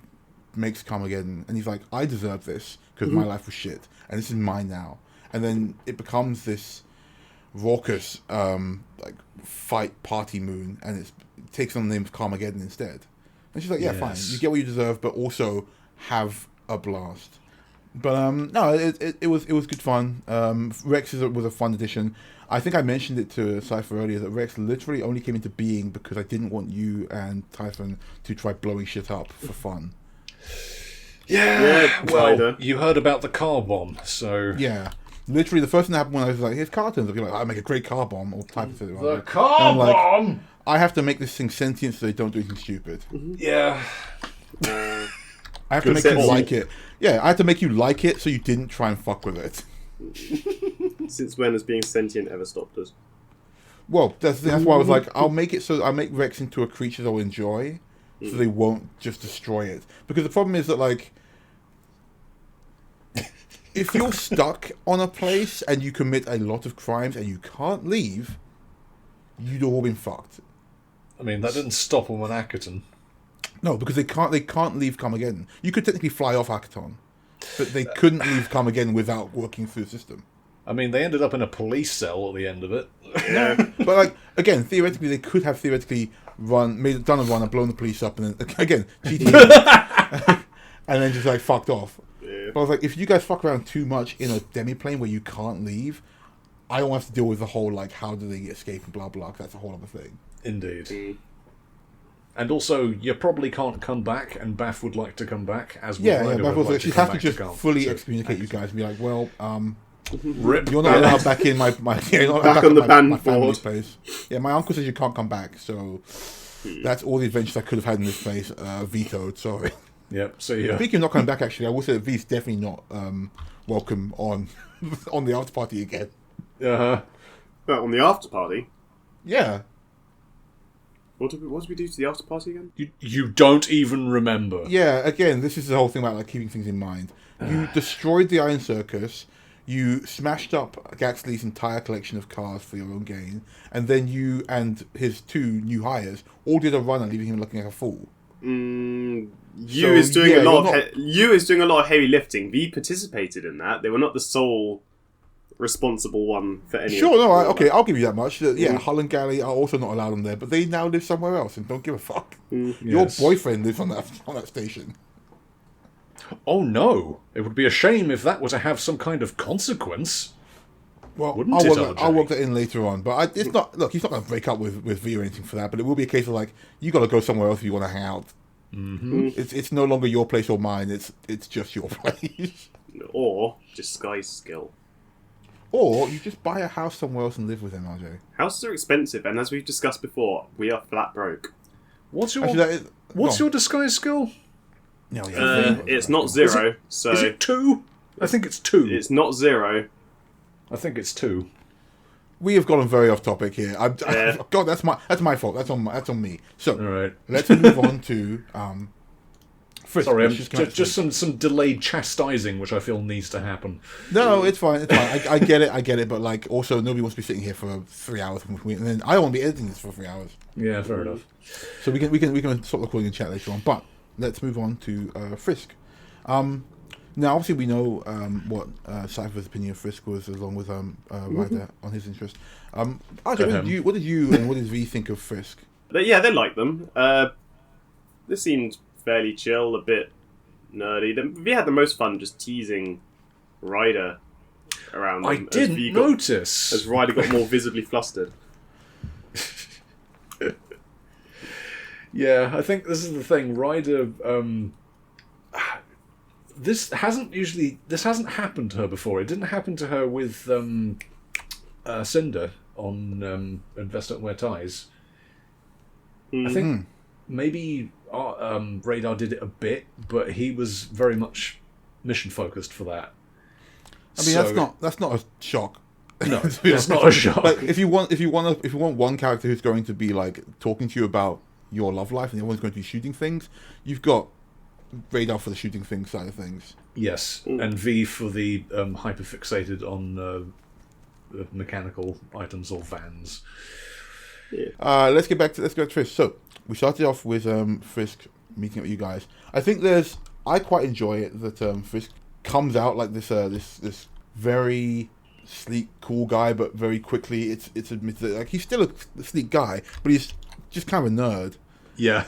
B: makes Karmageddon, and he's like, I deserve this because my life was shit, and this is mine now. And then it becomes this raucous, like, fight party moon, and it takes on the name of Karmageddon instead. And she's like, yeah, fine, you get what you deserve, but also have a blast. But no, it was good fun. Rex was a fun addition. I think I mentioned it to Cypher earlier that Rex literally only came into being because I didn't want you and Typhon to try blowing shit up for fun.
A: Yeah, well, you heard about the car bomb, so...
B: Yeah. Literally, the first thing that happened when I was like, here's car turns, I'd be like, I make a great car bomb, or type of it.
A: The car bomb!
B: I have to make this thing sentient so they don't do anything stupid.
A: Yeah.
B: I have to make you like it. Yeah, I have to make you like it so you didn't try and fuck with it.
C: Since when has being sentient ever stopped us?
B: Well, that's why I was like, I'll make Rex into a creature they'll enjoy, so they won't just destroy it. Because the problem is that, like, if you're stuck on a place and you commit a lot of crimes and you can't leave, you'd all been fucked.
A: I mean, that didn't stop them on Akaton.
B: No, because they can't leave Combatant. You could technically fly off Akaton, but they couldn't leave Combatant without working through the system.
A: I mean, they ended up in a police cell at the end of it.
C: Yeah.
B: But, like, again, theoretically, they could have done a run and blown the police up, and then, again, GTA, and then just, like, fucked off.
C: Yeah.
B: But I was like, if you guys fuck around too much in a demi-plane where you can't leave, I don't have to deal with the whole, like, how do they escape and blah, blah, 'cause that's a whole other thing.
A: Indeed. And also, you probably can't come back, and Bath would like to come back, as we
B: Bath was like, she'd have to just fully excommunicate you guys and be like, well,
A: Rip.
B: you're not allowed back in my you're not
C: back on the band
B: family's
C: board.
B: place. Yeah, my uncle says you can't come back, so that's all the adventures I could have had in this place, vetoed, sorry.
A: Yep, so yeah.
B: Speaking of not coming back, actually, I will say that V's definitely not welcome on the after party again.
A: Uh-huh.
C: But on the after party,
B: Yeah.
C: what did we do to the after party again?
A: You don't even remember.
B: Yeah, again, this is the whole thing about, like, keeping things in mind. You destroyed the Iron Circus, you smashed up Gaxley's entire collection of cars for your own gain, and then you and his 2 new hires all did a runner, leaving him looking like a fool.
C: You is doing a lot of heavy lifting. V participated in that. They were not the sole responsible one for any.
B: Sure, no, I'll give you that much. Yeah, Hull and Galley are also not allowed on there, but they now live somewhere else and don't give a fuck. Your boyfriend lives on that station.
A: Oh no! It would be a shame if that were to have some kind of consequence.
B: Well,
A: Wouldn't
B: I'll work that in later on, but it's not. Look, he's not going to break up with V or anything for that. But it will be a case of, like, you got to go somewhere else if you want to hang out. Mm-hmm. It's no longer your place or mine. It's just your place.
C: Or disguise skill.
B: Or you just buy a house somewhere else and live with them, RJ.
C: Houses are expensive, and as we've discussed before, we are flat broke.
A: What's your disguise skill?
B: No,
C: it's not 0. So
A: is it 2? I think it's 2.
C: It's not 0.
A: I think it's 2.
B: We have gotten very off topic here. God, that's my fault. That's on me. So
A: all right.
B: let's move on to Frisk,
A: Sorry,
B: just
A: some delayed chastising, which I feel needs to happen.
B: No, it's fine. It's fine. I get it. But like, also, nobody wants to be sitting here for 3 hours, and then I won't be editing this for 3 hours.
A: Yeah, fair enough.
B: So we can stop recording and chat later on. But let's move on to Frisk. Now, obviously, we know what Cypher's opinion of Frisk was, along with Ryder on his interest. RJ, what did you and what did V think of Frisk?
C: They like them. This seemed fairly chill, a bit nerdy. We had the most fun just teasing Ryder around them.
A: I didn't notice.
C: As Ryder got more visibly flustered.
A: Yeah, I think this is the thing. Ryder, this hasn't happened to her before. It didn't happen to her with Cinder on Invest Don't Wear Ties. I think maybe Radar did it a bit, but he was very much mission focused for that.
B: I mean, that's not a shock.
A: No, it's not a shock.
B: Like, if you want one character who's going to be like talking to you about your love life, and the other one's going to be shooting things, you've got Radar for the shooting things side of things.
A: Yes, and V for the hyperfixated on mechanical items or vans.
C: Yeah.
B: Let's go back to Frisk. So we started off with Frisk meeting up with you guys. I think I quite enjoy it that Frisk comes out like this very sleek, cool guy, but very quickly it's admitted that, like, he's still a sleek guy, but he's just kind of a nerd.
A: Yeah.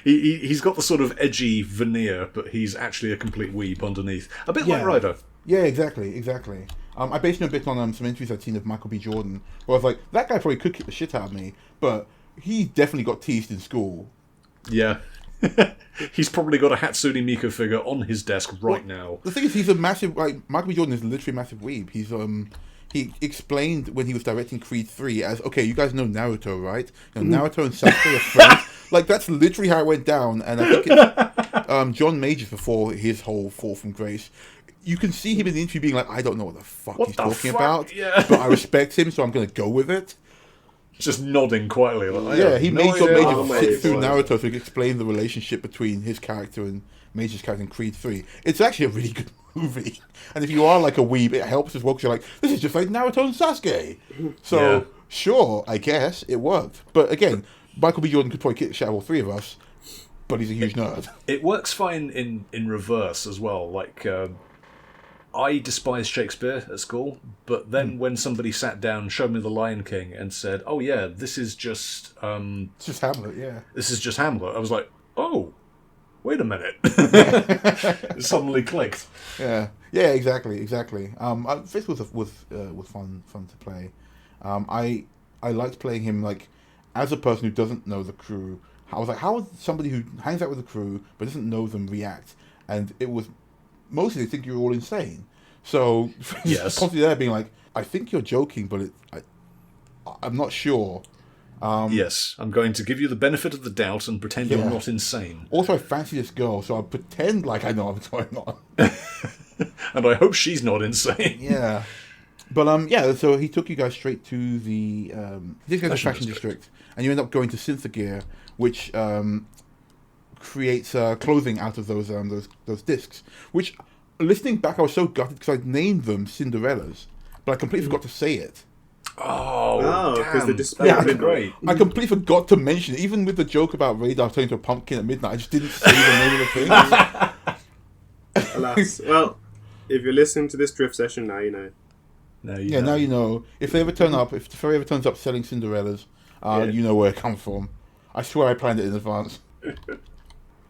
A: He's got the sort of edgy veneer, but he's actually a complete weeb underneath. A bit like Ryder.
B: Yeah, exactly. I based it a bit on some interviews I'd seen of Michael B. Jordan, where I was like, that guy probably could kick the shit out of me, but he definitely got teased in school.
A: Yeah. He's probably got a Hatsune Miku figure on his desk right now.
B: The thing is, he's a massive, like, Michael B. Jordan is literally a massive weeb. He explained when he was directing Creed 3 as, okay, you guys know Naruto, right? You know, Naruto and Sasuke are friends. Like, that's literally how it went down. And I think it's John Majors, before his whole fall from grace, you can see him in the interview being like, I don't know what the fuck he's talking about, but I respect him, so I'm going to go with it.
A: Just nodding quietly. Like,
B: yeah, he made John Majors sit through Naruto so he could explain the relationship between his character and Major's character in Creed 3. It's actually a really good movie. And if you are like a weeb, it helps as well, because you're like, this is just like Naruto and Sasuke. So, sure, I guess, it worked. But again, Michael B. Jordan could probably kick the shit out of all three of us, but he's a huge nerd.
A: It works fine in reverse as well. Like, I despised Shakespeare at school, but then when somebody sat down, showed me The Lion King, and said, oh yeah, this is just...
B: it's just Hamlet, yeah.
A: This is just Hamlet. I was like, oh, wait a minute. It suddenly clicked.
B: Yeah, exactly. Frisk was fun to play. I liked playing him, like, as a person who doesn't know the crew. I was like, how would somebody who hangs out with the crew but doesn't know them react? And it was mostly they think you're all insane. So
A: yes,
B: constantly there being like, I think you're joking, but I'm not sure.
A: Yes, I'm going to give you the benefit of the doubt and pretend you're not insane.
B: Also, I fancy this girl, so I'll pretend like I know what's going on.
A: And I hope she's not insane.
B: Yeah. But, so he took you guys straight to the fashion district. And you end up going to Synthagear, which creates clothing out of those discs. Which, listening back, I was so gutted because I'd named them Cinderellas, but I completely forgot to say it.
A: Oh,
C: because the display
A: was great.
B: I completely forgot to mention it. Even with the joke about Radar turning into a pumpkin at midnight, I just didn't say the name of the thing.
C: Alas. Well, if you're listening to this drift session, now you know.
B: Now you know. If they ever turn up, if the ferry ever turns up selling Cinderellas, you know where it comes from. I swear I planned it in advance.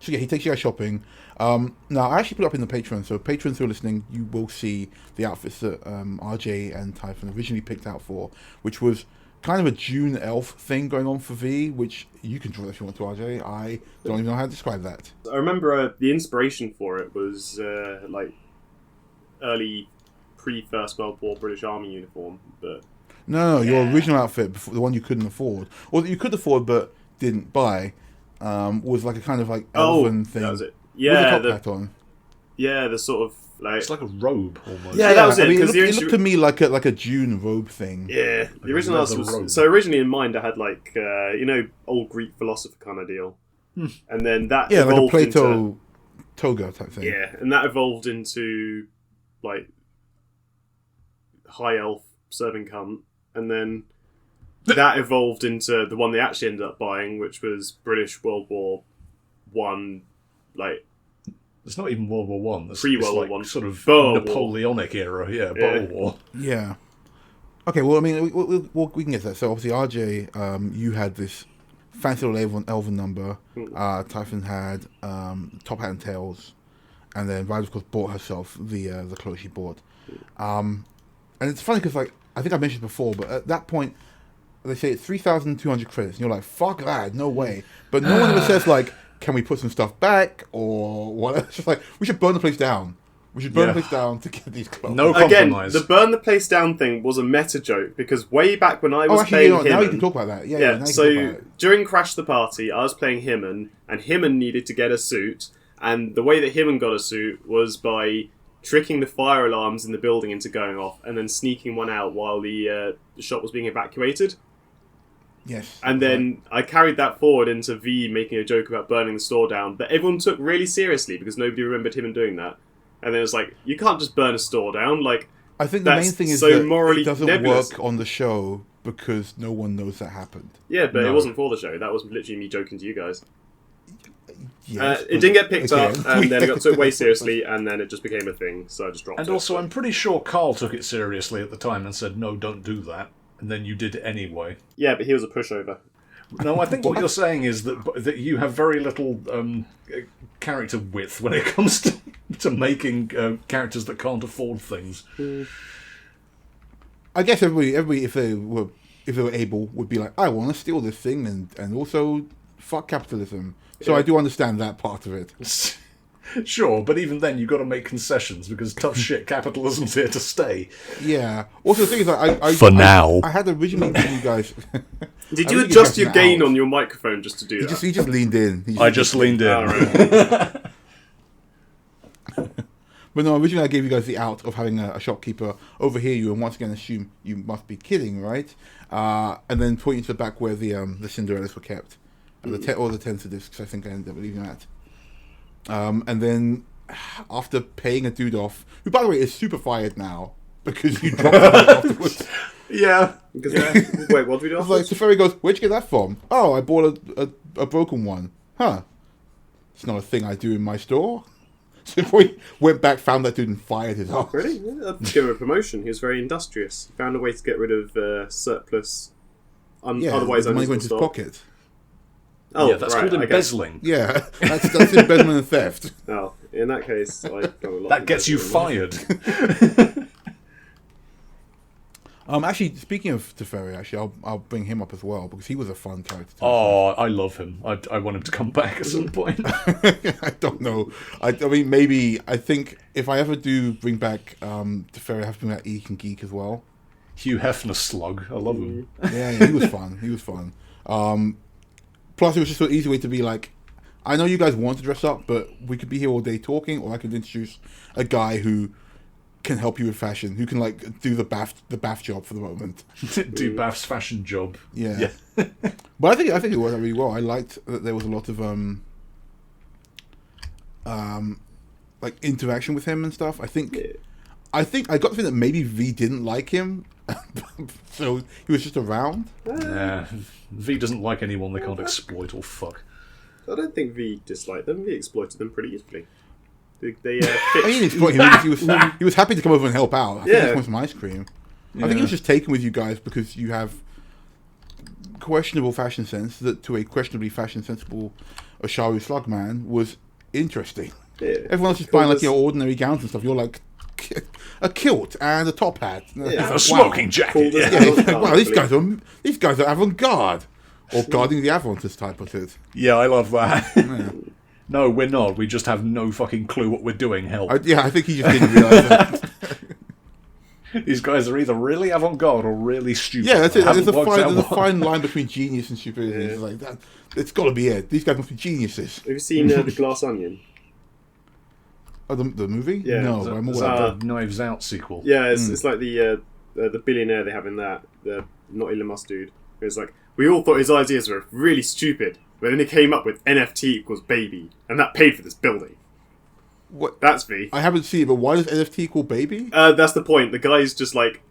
B: So yeah, he takes you guys shopping. Now, I actually put it up in the Patreon, so patrons who are listening, you will see the outfits that RJ and Typhon originally picked out for, which was kind of a June elf thing going on for V, which you can draw if you want to, RJ. I don't even know how to describe that.
C: I remember the inspiration for it was like early pre-First World War British Army uniform, but...
B: No, your original outfit, the one you couldn't afford, or that you could afford but didn't buy, was like a kind of like elven thing.
C: That was it. Yeah,
B: with a top hat on.
C: Yeah, the sort of like
A: it's like a robe almost.
C: Yeah, that was it.
B: I mean, it looked to me like a June robe thing.
C: Yeah, the original was so originally in mind I had like old Greek philosopher kind of deal. And then that
B: Yeah, like a
C: evolved
B: Plato
C: into,
B: toga type thing.
C: yeah, and that evolved into like high elf serving cunt, and then that evolved into the one they actually ended up buying, which was British World War One, like
B: It's not even World War One.
C: Pre-World War One,
B: sort of
C: Boer
B: Napoleonic era. Yeah, Boer War. Yeah. Okay, well, I mean, we can get to that. So obviously, RJ, you had this fancy little elven number. Typhon had Top Hat and Tails, and then Ryder, of course, bought herself the clothes she bought. And it's funny because, like, I think I mentioned before, but at that point, they say it's 3,200 credits, and you're like, fuck that, no way. But no one ever says, like, can we put some stuff back, or what? It's just like, we should burn the place down. We should burn the place down to get these clothes.
A: No compromise.
C: Again, the burn the place down thing was a meta joke, because way back when I was playing Himon...
B: now you can talk about that. Yeah,
C: so during Crash the Party, I was playing Himon, and Himon needed to get a suit, and the way that Himon got a suit was by tricking the fire alarms in the building into going off, and then sneaking one out while the shop was being evacuated.
B: Yes.
C: And then I carried that forward into V making a joke about burning the store down that everyone took really seriously because nobody remembered him doing that. And then it was like, you can't just burn a store down. Like,
B: I think the main thing is
C: so
B: that
C: morally
B: it doesn't
C: nebulous.
B: work on the show because no one knows that happened.
C: Yeah, but it wasn't for the show. That was literally me joking to you guys.
B: Yes,
C: it didn't get picked up, and then it got took way seriously, and then it just became a thing, so I just dropped it.
A: And also, I'm pretty sure Carl took it seriously at the time and said, no, don't do that. And then you did it anyway.
C: Yeah, but he was a pushover.
A: No, I think what you're saying is that you have very little character width when it comes to making characters that can't afford things.
B: I guess everybody, if they were able, would be like, I want to steal this thing, and also fuck capitalism. So I do understand that part of it.
A: Sure, but even then you've got to make concessions because tough shit capitalism's here to stay.
B: Yeah. Also, the thing is, I had originally given you guys.
C: Did you adjust your gain on your microphone just to do that?
B: He just leaned in.
A: I just leaned in.
C: Oh, right.
B: But no, originally I gave you guys the out of having a shopkeeper overhear you and once again assume you must be kidding, right? And then point you to the back where the Cinderellas were kept. Or the tensor discs, I think I ended up leaving that. And then, after paying a dude off, who, by the way, is super fired now, because you dropped him afterwards.
A: Yeah.
C: Wait, what did we do?
B: Like, Teferi goes, where'd you get that from? Oh, I bought a broken one. Huh. It's not a thing I do in my store. So we went back, found that dude, and fired his ass.
C: Really? Yeah, I'd give him a promotion. He was very industrious. He found a way to get rid of surplus, otherwise
B: the money
C: unusable
B: went to his
C: stock.
B: pocket.
C: Oh,
A: yeah, that's
C: right,
A: called embezzling.
B: Yeah, that's embezzlement and theft.
C: Oh, in that case, I've done a lot.
A: That gets you fired.
B: Actually, speaking of Teferi, I'll bring him up as well because he was a fun character.
A: Oh, I love him. I want him to come back at some point.
B: I don't know. I mean, maybe. I think if I ever do bring back Teferi, I have to bring back Eek and Geek as well.
A: Hugh Hefner slug. I love him.
B: Yeah, he was fun. He was fun. Plus, it was just an easy way to be like, I know you guys want to dress up, but we could be here all day talking, or I could introduce a guy who can help you with fashion, who can like do the bath job for the moment.
A: Do Bath's fashion job.
B: Yeah. But I think it worked out really well. I liked that there was a lot of like interaction with him and stuff. I think I got the feeling that maybe V didn't like him, so he was just around.
A: Nah, V doesn't like anyone they can't exploit or fuck.
C: I don't think V disliked them. V exploited them pretty easily. They
B: I mean, exploit him. He was happy to come over and help out. I think he just wanted some ice cream. I think he was just taken with you guys because you have questionable fashion sense that to a questionably fashion sensible Osharu Slugman was interesting. Yeah. Everyone else is buying like ordinary gowns and stuff. You're like a kilt and a top hat,
A: a smoking jacket.
B: Wow, these guys are avant-garde, or guarding the Avant's type of it.
A: Yeah, I love that. Yeah. No, we're not. We just have no fucking clue what we're doing. Help.
B: I think he just didn't realise that.
A: These guys are either really avant-garde or really stupid.
B: Yeah, that's it. There's a fine line between genius and stupidity. Yeah. It's like that. It's got to be it. These guys must be geniuses.
C: Have you seen The Glass Onion?
B: Oh, the movie?
C: Yeah.
B: No,
A: but
B: I'm
A: all
B: aware.
A: The Knives Out sequel.
C: Yeah, it's like the billionaire they have in that, the not Elon Musk dude. It's like, we all thought his ideas were really stupid. But then he came up with NFT equals baby, and that paid for this building.
B: What?
C: That's V.
B: I haven't seen it, but why does NFT equal baby?
C: That's the point. The guy's just like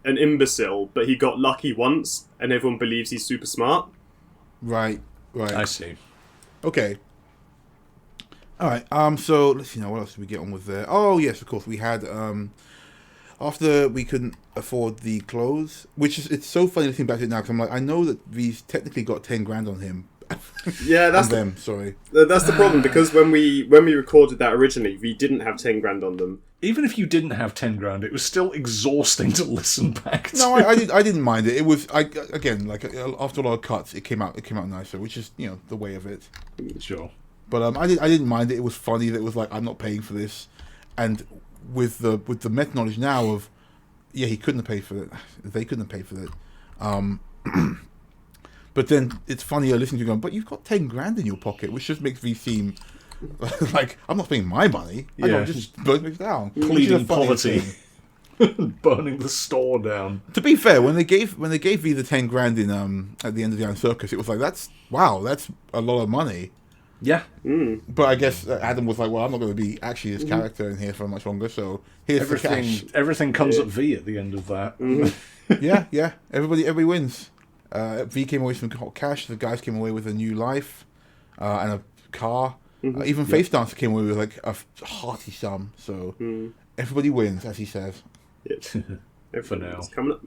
C: an imbecile, but he got lucky once, and everyone believes he's super smart.
B: Right.
A: I see.
B: Okay. All right. So let's see now. What else did we get on with there? Oh yes, of course we had. After we couldn't afford the clothes, which is it's so funny looking back at it now because I'm like I know that V's technically got 10 grand on him.
C: Yeah, that's
B: Sorry.
C: That's the problem because when we recorded that originally, we didn't have 10 grand on them.
A: Even if you didn't have 10 grand, it was still exhausting to listen back to.
B: No, I didn't mind it. It was again like after a lot of cuts, it came out nicer, which is the way of it.
A: Sure.
B: But I didn't mind it. It was funny that it was like I'm not paying for this, and with the meta knowledge now of he couldn't have paid for it. They couldn't have paid for it. But then it's funnier listening to you going, but you've got 10 grand in your pocket, which just makes me seem like I'm not spending my money. I don't just burn it down.
A: Pleading poverty. Burning the store down.
B: To be fair, when they gave V the 10 grand in at the end of the Iron Circus, it was like that's a lot of money.
A: Yeah.
B: But I guess Adam was like, well, I'm not going to be actually this character in here for much longer, so here's the cash.
A: Everything comes at V at the end of that.
B: Yeah. Everybody wins. V came away with some cash. The guys came away with a new life and a car. Even Face Dancer came away with like a hearty sum. So everybody wins, as he says.
C: For now. It's coming up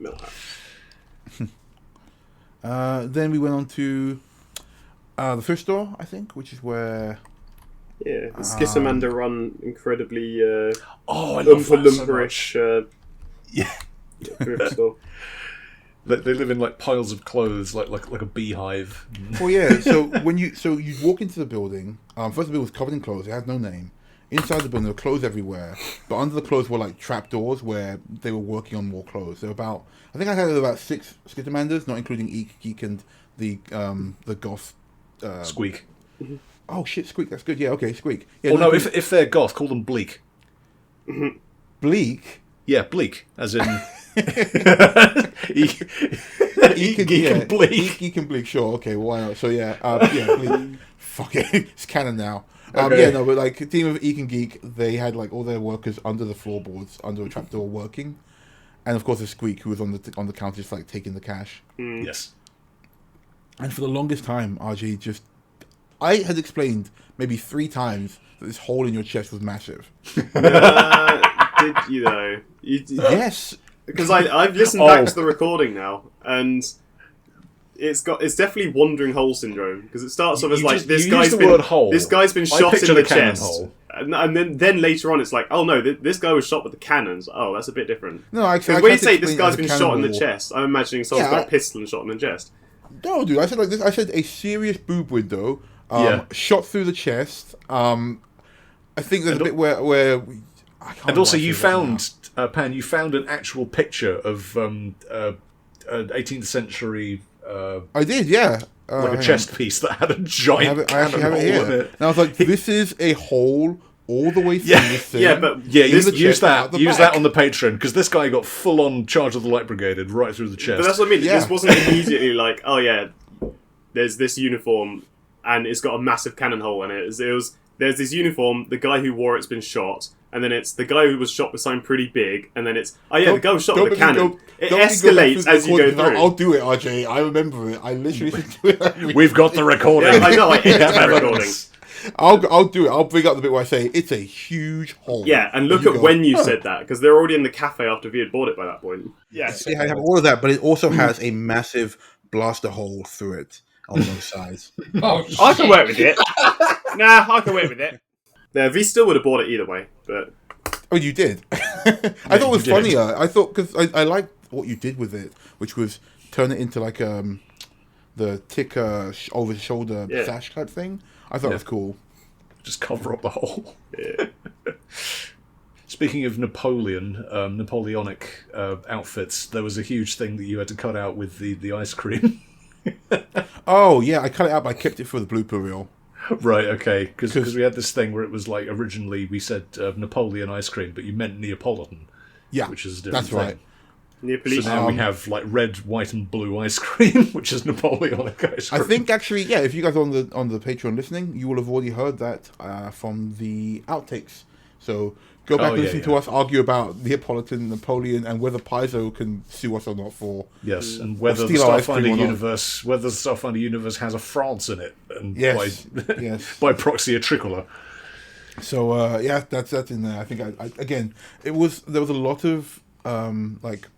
B: Then we went on to the first store, I think, which is where...
C: Yeah, the Schisamander run incredibly
A: I love that so much.
C: Thrift store.
A: They live in like piles of clothes, like a beehive.
B: Well, yeah. So you walk into the building. First, the building was covered in clothes. It had no name. Inside the building, there were clothes everywhere. But under the clothes were like trapdoors where they were working on more clothes. There were I think I had about 6 Skitamanders, not including Eek, Geek, and the goth.
A: Squeak.
B: Oh shit, Squeak. That's good. Yeah, okay, Squeak. Yeah,
A: no, if they're goth, call them Bleak.
B: Bleak.
A: Yeah, Bleak, as in.
B: Geek and Bleak. Geek and Bleak, sure, okay, well, why not? So yeah, Bleak. Fuck it, it's canon now.
A: Okay.
B: Yeah, no, but like a team of Eek and Geek, they had like all their workers under the floorboards, under a trapdoor working, and of course the Squeak, who was on the counter, just like taking the cash.
A: Yes. And
B: for the longest time, RG I had explained maybe 3 times that this hole in your chest was massive.
C: Did you though?
B: Yes.
C: Because I've listened back to the recording now, and it's definitely wandering hole syndrome, because it starts off as like this guy's been shot in the chest, and then later on it's like, oh no, this guy was shot with the cannons. Oh, that's a bit different.
B: No,
C: because when you say this guy's been shot in the chest, I'm imagining someone's got a pistol and shot him in the chest.
B: No, dude, I said like this. I said a serious boob window, shot through the chest. I think there's a bit where.
A: And also, you found Pan. You found an actual picture of an 18th century.
B: I did, yeah.
A: Like a chest piece that had a giant.
B: I actually have it here. And I was like, this is a hole all the way through this thing.
A: Use that on the Patreon, because this guy got full on Charge of the Light Brigade right through the chest.
C: But that's what I mean. This wasn't immediately like, oh yeah, there's this uniform and it's got a massive cannon hole in it. There's this uniform, the guy who wore it's been shot, and then it's the guy who was shot with something pretty big, and then it's the guy who was shot with a cannon. It escalates as you go through.
B: I'll do it, RJ. I remember it. I literally should do it.
A: We've got the recording.
C: Yeah, I know. I edited the recording.
B: I'll do it. I'll bring up the bit where I say it's a huge hole.
C: Yeah, and look at when you said that, because they're already in the cafe after we had bought it by that point.
B: Yes, I have all of that, but it also has a massive blaster hole through it on both sides.
C: I can work with it. I can work with it. Yeah, V still would have bought it either way, but...
B: Oh, you did? I thought it was funnier. I thought, because I liked what you did with it, which was turn it into like the tick over-the-shoulder sash type thing. I thought it was cool.
A: Just cover up the hole.
C: Yeah.
A: Speaking of Napoleonic outfits, there was a huge thing that you had to cut out with the ice cream.
B: Oh, yeah, I cut it out, but I kept it for the blooper reel.
A: Right, okay, because we had this thing where it was like, originally we said Napoleon ice cream, but you meant Neapolitan.
B: Yeah,
A: which is a different
B: that's right.
A: thing.
C: Neapolitan.
A: So now we have like red, white, and blue ice cream, which is Napoleonic ice cream.
B: I think actually, yeah. If you guys are on the Patreon listening, you will have already heard that from the outtakes. So go back and listen to us argue about Neapolitan, Napoleon, and whether Paizo can sue us or not for
A: and whether the Starfinder universe has a France in it, and by proxy a tricolor.
B: So that's in there. I think I again, there was a lot of like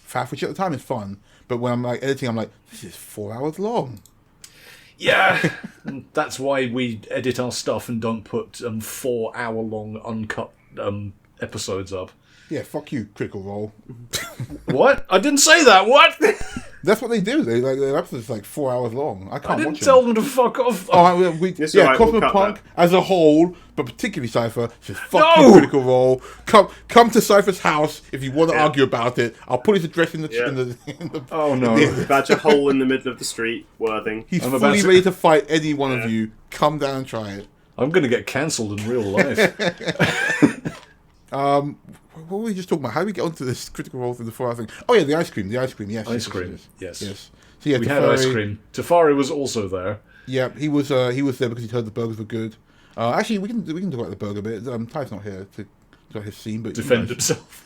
B: faff, which at the time is fun, but when I'm like editing, I'm like, this is 4 hours long.
A: Yeah, that's why we edit our stuff and don't put 4 hour long uncut episodes up.
B: Yeah, fuck you, Critical Role.
A: What? I didn't say that. What?
B: That's what they do. They like their episodes like 4 hours long. I can't.
A: I didn't tell them to fuck off.
B: Oh, Cosmopunk as a whole, but particularly Cypher. Just fuck you, Critical Role. Come to Cypher's house if you want to argue about it. I'll put his address in the
A: Oh no!
C: Badge a hole in the middle of the street, Worthing.
B: He's fully ready to fight any one of you. Come down and try it.
A: I'm going to get cancelled in real life.
B: What were we just talking about? How do we get onto this Critical Role through the 4 hour thing? Oh yeah, the ice cream, yes.
A: Ice cream, yes.
B: So yeah,
A: we had ice cream. Tafari was also there.
B: Yeah, he was there because he heard the burgers were good. Actually, we can talk about the burger bit. Ty's not here to talk his scene, but
A: defend himself.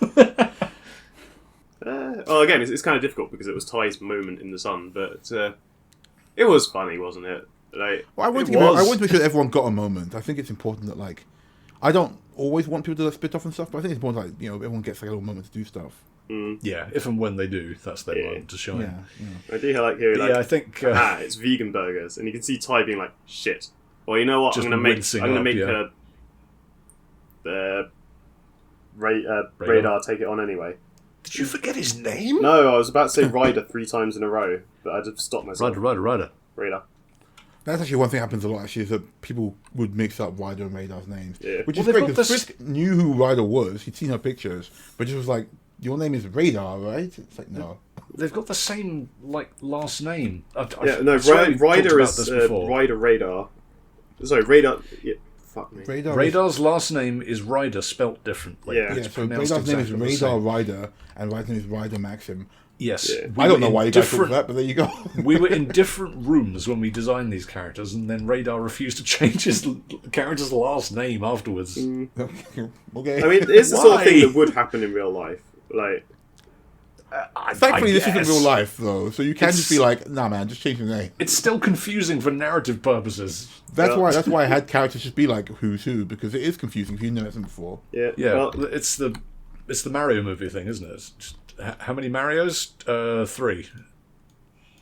C: Well, again, it's kind of difficult because it was Ty's moment in the sun, but it was funny, wasn't it? Like,
B: I want to make sure that everyone got a moment. I think it's important that like, I don't always want people to spit off and stuff, but I think it's important like everyone gets like a little moment to do stuff.
A: Yeah, if and when they do, that's their moment to shine.
B: Yeah.
C: I do like hearing like,
A: I think
C: it's vegan burgers, and you can see Ty being like, shit. Well, you know what? I'm gonna make Radar take it on anyway.
A: Did you forget his name?
C: No, I was about to say Ryder 3 times in a row, but I just stopped myself.
A: Ryder.
B: That's actually one thing that happens a lot, actually, is that people would mix up Ryder and Radar's names.
C: Yeah.
B: Which is great, because Frisk knew who Ryder was. He'd seen her pictures, but just was like, your name is Radar, right? It's like, no.
A: They've got the same, last name.
C: Ryder is Ryder Radar. Sorry, Radar... Yeah, fuck me.
A: Radar's last name is Ryder, spelt differently.
B: So Radar's name is Radar Ryder, and Ryder's name is Ryder Maxim.
A: Yes.
B: Yeah. I don't know why you guys thought that, but there you go.
A: We were in different rooms when we designed these characters, and then Radar refused to change his character's last name afterwards.
B: Okay.
C: I mean, it's the sort of thing that would happen in real life. Like,
B: thankfully, this isn't real life, though, so you can't just be like, nah, man, just change the name.
A: It's still confusing for narrative purposes.
B: That's why I had characters just be like, who's who, because it is confusing if you've never seen before.
A: Yeah. Well, it's the Mario movie thing, isn't it? How many Marios? 3.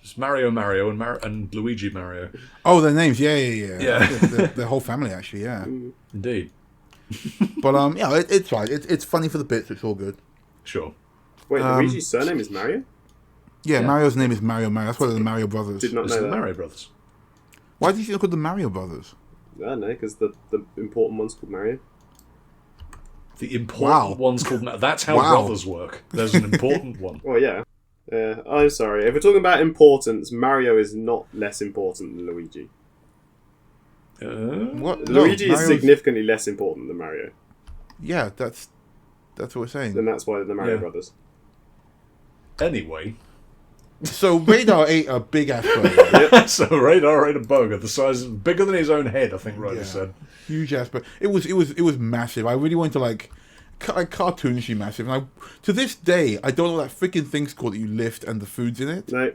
A: It's Mario, and Luigi Mario.
B: Oh, their names, yeah. Their whole family, actually, yeah.
A: Indeed.
B: But it's fine. It's funny for the bits. It's all good.
A: Sure.
C: Wait, Luigi's surname is Mario?
B: Yeah, Mario's name is Mario. That's why they're the Mario Brothers.
C: Did not know
A: that.
C: The
A: Mario Brothers.
B: Why did you call the Mario Brothers?
C: I don't know, because the important one's called Mario.
A: The important one's called... That's how brothers work. There's an important one.
C: Oh, yeah. I'm sorry. If we're talking about importance, Mario is not less important than Luigi.
B: What?
C: Luigi is significantly less important than Mario.
B: Yeah, that's what we're saying.
C: And that's why they're the Mario Brothers.
A: Anyway.
B: So Radar ate a big ass burger.
A: So Radar ate a burger the size of bigger than his own head, I think Ryder said.
B: Huge ass burger. It was massive. I really wanted to like cartoonishly massive. And to this day, I don't know what that freaking thing's called that you lift and the food's in it.
C: No,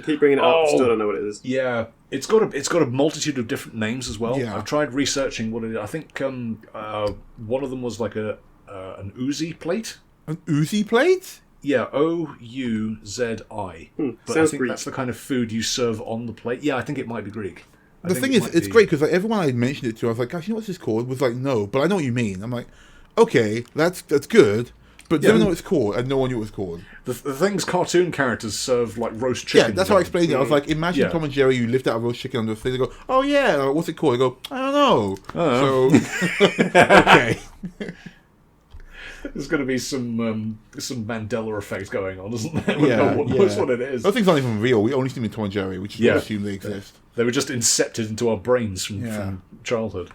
C: keep bringing it up. Still don't know what it is.
A: Yeah, it's got a multitude of different names as well.
B: Yeah.
A: I've tried researching what it is. I think one of them was like an Uzi plate.
B: An Uzi plate?
A: Yeah, O-U-Z-I. But I think
C: Greek.
A: that's the kind of food you serve on the plate. Yeah, I think it might be Greek.
B: The thing is, it's great because like everyone I mentioned it to, I was like, "Gosh, you know what's this called?" Was like, "No," but I know what you mean. I'm like, "Okay, that's good," but never know what it's called, and no one knew what it was called.
A: The thing's cartoon characters serve like roast chicken.
B: Yeah, that's how I explained it. I was like, imagine Tom and Jerry, you lift out a roast chicken under the thing. They go, "Oh yeah, what's it called?" They go, "I don't know." So okay.
A: There's going to be some Mandela effect going on, isn't there?
B: Yeah,
A: no one knows what it is.
B: Those things aren't even real. We only see them in Tom and Jerry. We just assume they exist.
A: They were just incepted into our brains from childhood.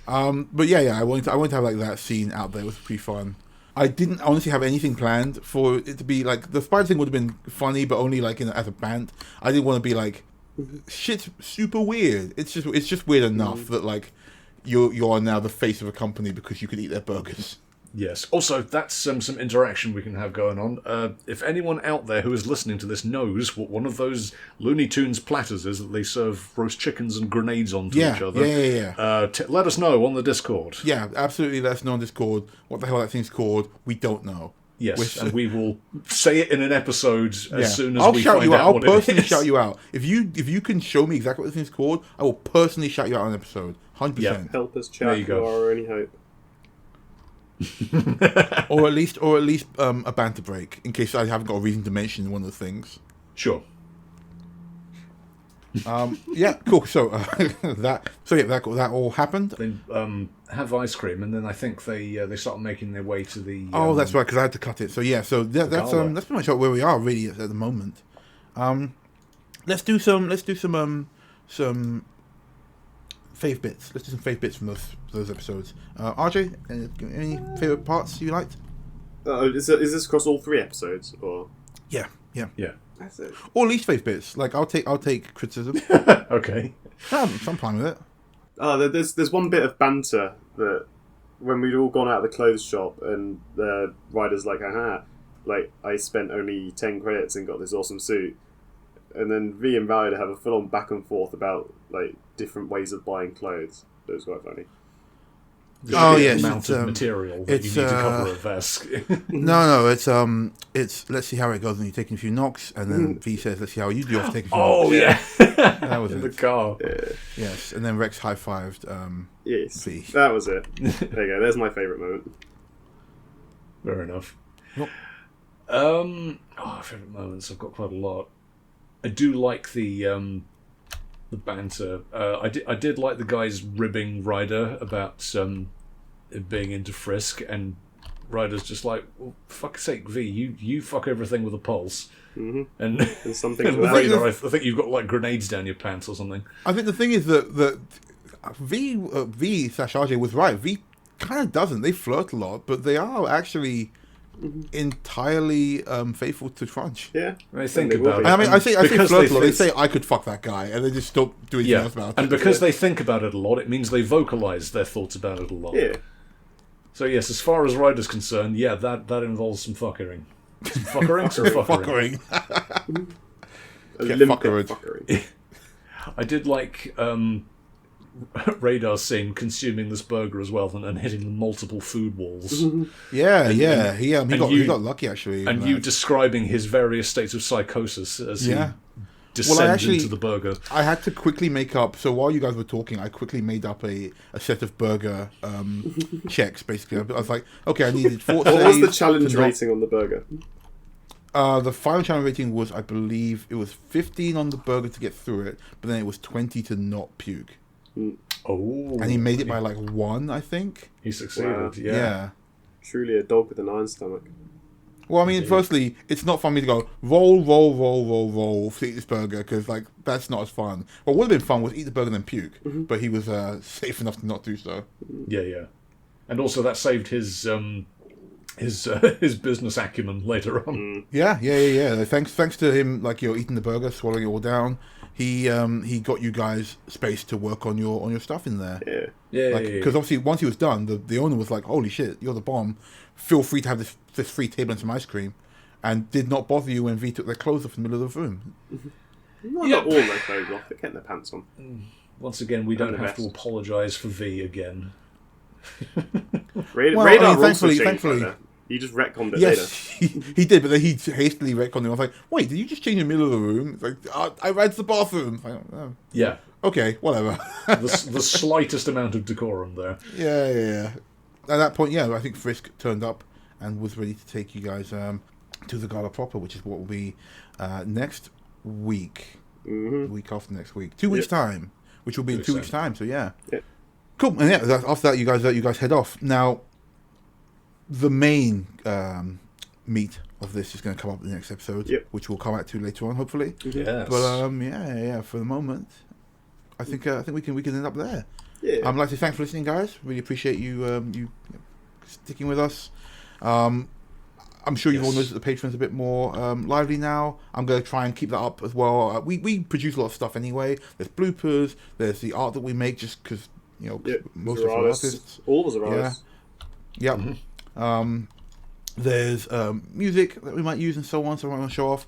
B: But I wanted to have like that scene out there. It was pretty fun. I didn't honestly have anything planned for it to be like the spider thing would have been funny, but only like as a band. I didn't want to be like shit's super weird. It's just weird enough that like you are now the face of a company because you could eat their burgers.
A: Yes. Also, that's some interaction we can have going on. If anyone out there who is listening to this knows what one of those Looney Tunes platters is that they serve roast chickens and grenades onto each other, let us know on the Discord.
B: Yeah, absolutely. Let us know on Discord what the hell that thing's called. We don't know.
A: Yes, and we will say it in an episode as soon as
B: I'll
A: we
B: shout
A: find
B: you out.
A: out
B: I'll
A: what
B: personally
A: it is.
B: shout you out. If you can show me exactly what this thing's called, I will personally shout you out on an episode. 100%.
C: Help us,
A: There
C: chat.
A: you
C: You
A: go.
C: are our only hope.
B: or at least a banter break in case I haven't got a reason to mention one of the things.
A: Sure.
B: Yeah, cool. So that all happened.
A: They have ice cream, and then I think they start making their way to the.
B: That's right, because I had to cut it. So yeah, that's pretty much where we are really at the moment. Let's do some fave bits. Let's do some fave bits from those episodes. RJ, any favorite parts you liked?
C: Is this across all 3 episodes, or?
B: Yeah.
C: That's it.
B: Or least fave bits. Like I'll take criticism.
A: Okay.
B: I'm fine with it.
C: There's one bit of banter that when we'd all gone out of the clothes shop and the rider's like, "Aha, like I spent only 10 credits and got this awesome suit," and then V and Ryder have a full-on back and forth about like different ways of buying clothes. It was quite funny.
A: The amount of material that you need to cover a vest.
B: No, it's let's see how it goes when you're taking a few knocks, and then V says, let's see how you do after taking a few knocks.
A: Oh yeah,
B: That was
A: in
B: it.
A: the car.
C: Yeah.
B: Yes, and then Rex high-fived
C: Yes,
B: V.
C: that was it. There you go. There's my favourite moment.
A: Fair enough.
B: Nope.
A: Favorite moments. I've got quite a lot. I do like the banter. I did like the guys ribbing Ryder about being into Frisk, and Ryder's just like, well, fuck's sake, V, you fuck everything with a pulse.
C: Mm-hmm.
A: And
C: Some things
A: and
C: without.
A: Radar, I think you've got like grenades down your pants or something.
B: I think the thing is that V/RJ was right. V kind of doesn't. They flirt a lot, but they are actually entirely faithful to Crunch.
C: Yeah,
A: I think
C: they will
A: about
C: be.
A: it.
B: I mean, I say
A: because
B: flirt a lot. They
A: think-
B: say I could fuck that guy, and they just don't do anything else about it.
A: and because they think about it a lot, it means they vocalize their thoughts about it a lot.
C: Yeah.
A: So yes, as far as Ryder's concerned, yeah, that involves some fuckering. Some fuckering or fuckering?
B: Get
C: Limpet
B: fuckered.
C: fuckery.
A: I did like Radar scene consuming this burger as well and hitting the multiple food walls.
B: Yeah, he
A: you-
B: got lucky actually.
A: And you describing his various states of psychosis as he descends into the burger.
B: I had to quickly make up. So while you guys were talking, I quickly made up a set of burger checks. Basically, I was like, okay, I needed 4
C: What was the
B: saves
C: challenge
B: to not-
C: rating on the burger?
B: The final challenge rating was, I believe, it was 15 on the burger to get through it, but then it was 20 to not puke.
A: Oh,
B: And he made it by like 1, I think.
A: He succeeded.
C: Wow.
A: Yeah.
C: Truly a dog with an iron stomach.
B: Well, I mean, firstly, it's not fun for me to go roll to eat this burger because like that's not as fun. What would have been fun was eat the burger and then puke, but he was safe enough to not do so.
A: Yeah. And also that saved his business acumen later on.
B: Yeah. Thanks to him, like eating the burger, swallowing it all down. He got you guys space to work on your stuff in there.
C: Yeah.
B: Because obviously once he was done, the owner was like, "Holy shit, you're the bomb! Feel free to have this free table and some ice cream," and did not bother you when V took their clothes off in the middle of the room.
C: Not all their clothes off. They're getting their pants on.
A: Once again, we don't
C: the
A: have to
C: best.
A: apologise for V again.
C: Radar
B: Well, I mean,
C: also
B: thankfully-
C: changed
B: thankfully-
C: like that. He just retconned it
B: Yes,
C: later.
B: he did, but then he hastily retconned him. I was like, "Wait, did you just change in the middle of the room?" It's like, "I ran to the bathroom." It's like, oh,
A: Yeah.
B: okay, whatever.
A: The slightest amount of decorum there.
B: Yeah. At that point, I think Frisk turned up and was ready to take you guys to the gala proper, which is what will be next week.
C: Mm-hmm.
B: Week after next week, 2 weeks time, which will be in 2 weeks time. So yeah,
C: Yeah.
B: cool. And after that, you guys head off. Now, the main meat of this is going to come up in the next episode, which we'll come back to later on, hopefully.
A: Yes.
B: But for the moment, I think we can end up there.
C: Yeah.
B: I'd like to thank for listening, guys. Really appreciate you sticking with us. I'm sure you've all noticed that the Patreon's a bit more lively now. I'm going to try and keep that up as well. We produce a lot of stuff anyway. There's bloopers. There's the art that we make just because, most of us are artists.
C: All of us are artists.
B: Yeah.
C: Mm-hmm.
B: There's music that we might use and so on, so I want to show off.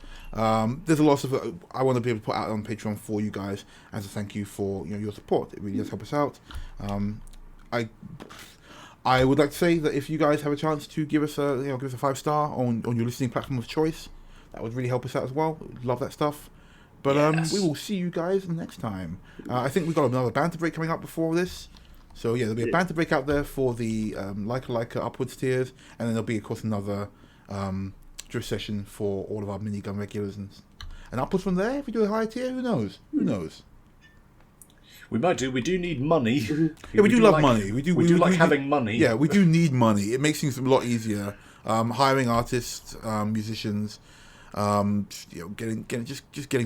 B: There's a lot of I want to be able to put out on Patreon for you guys as a thank you for your support. It really does help us out. I would like to say that if you guys have a chance to give us a 5-star on your listening platform of choice, that would really help us out as well. Love that stuff. But we will see you guys next time. I think we've got another banter break coming up before this. So yeah, there'll be a banter break out there for the Leica upwards tiers, and then there'll be of course another drift session for all of our minigun regulars and upwards from there. If we do a higher tier, who knows?
A: We might do. We do need money.
B: Yeah, we do love money. We do
A: like having money.
B: Yeah, we do need money. It makes things a lot easier. Hiring artists, musicians, getting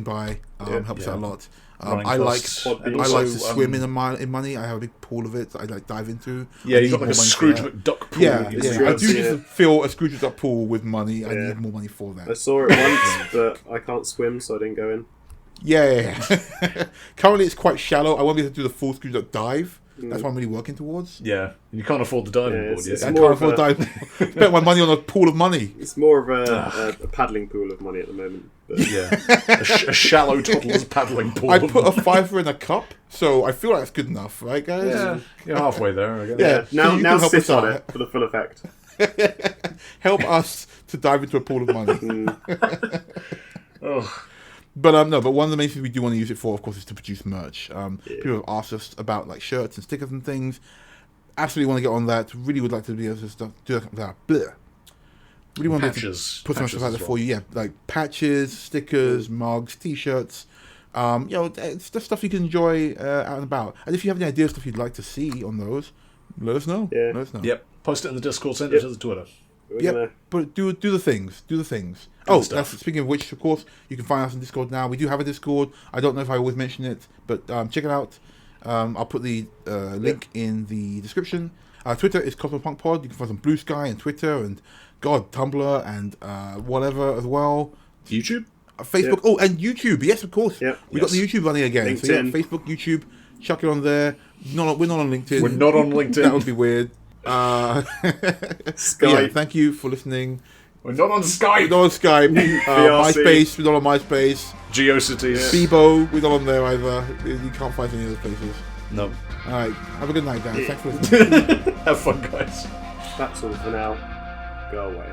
B: by helps out a lot. I like to swim in money. I have a big pool of it that I dive into.
A: Yeah, you've got like a Scrooge McDuck pool.
B: Yeah. I do need to fill a Scrooge McDuck pool with money. I need more money for that.
C: I saw it once, but I can't swim, so I didn't go in.
B: Yeah. Currently, it's quite shallow. I won't be able to do the full Scrooge McDuck dive. That's what I'm really working towards.
A: Yeah, you can't afford the diving board yet.
B: I can't afford diving. Spent my money on a pool of money.
C: It's more of a paddling pool of money at the moment. But.
A: Yeah, a shallow toddler's paddling pool.
B: I put a $5 in a cup, so I feel like that's good enough, right, guys?
A: Yeah, you're halfway there. I guess.
C: Yeah. Now sit on it for the full effect.
B: Help us to dive into a pool of money.
A: Oh.
B: But but one of the main things we do want to use it for, of course, is to produce merch. People have asked us about like shirts and stickers and things. Absolutely want to get on that. Really would like to be able to do that. Really want to put some stuff out there for you. Yeah, like patches, stickers, mugs, t-shirts. It's the stuff you can enjoy out and about. And if you have any ideas, stuff you'd like to see on those, let us know.
C: Yeah.
B: Let us know.
A: Yep. Post it in the Discord. Send it to the Twitter.
B: But do the things. Do the things. Speaking of which, of course, you can find us on Discord now. We do have a Discord. I don't know if I always mention it, but check it out. I'll put the link in the description. Twitter is CosmoPunkPod. You can find us on Blue Sky and Twitter and Tumblr and whatever as well.
A: YouTube?
B: Facebook. Yep. Oh, and YouTube. Yes, of course.
C: Yep.
B: We got the YouTube running again.
C: LinkedIn.
B: So Facebook, YouTube. Chuck it on there. We're not on LinkedIn.
A: We're not on LinkedIn.
B: That would be weird.
C: Skype.
B: Yeah, thank you for listening.
A: We're not on Skype.
B: We're not on Skype. MySpace. We're not on MySpace.
A: GeoCities.
B: Bebo. We're not on there either. You can't find any other places.
A: No.
B: All right. Have a good night, Dan. Thanks for listening.
A: Have fun, guys.
C: That's all for now. Go away.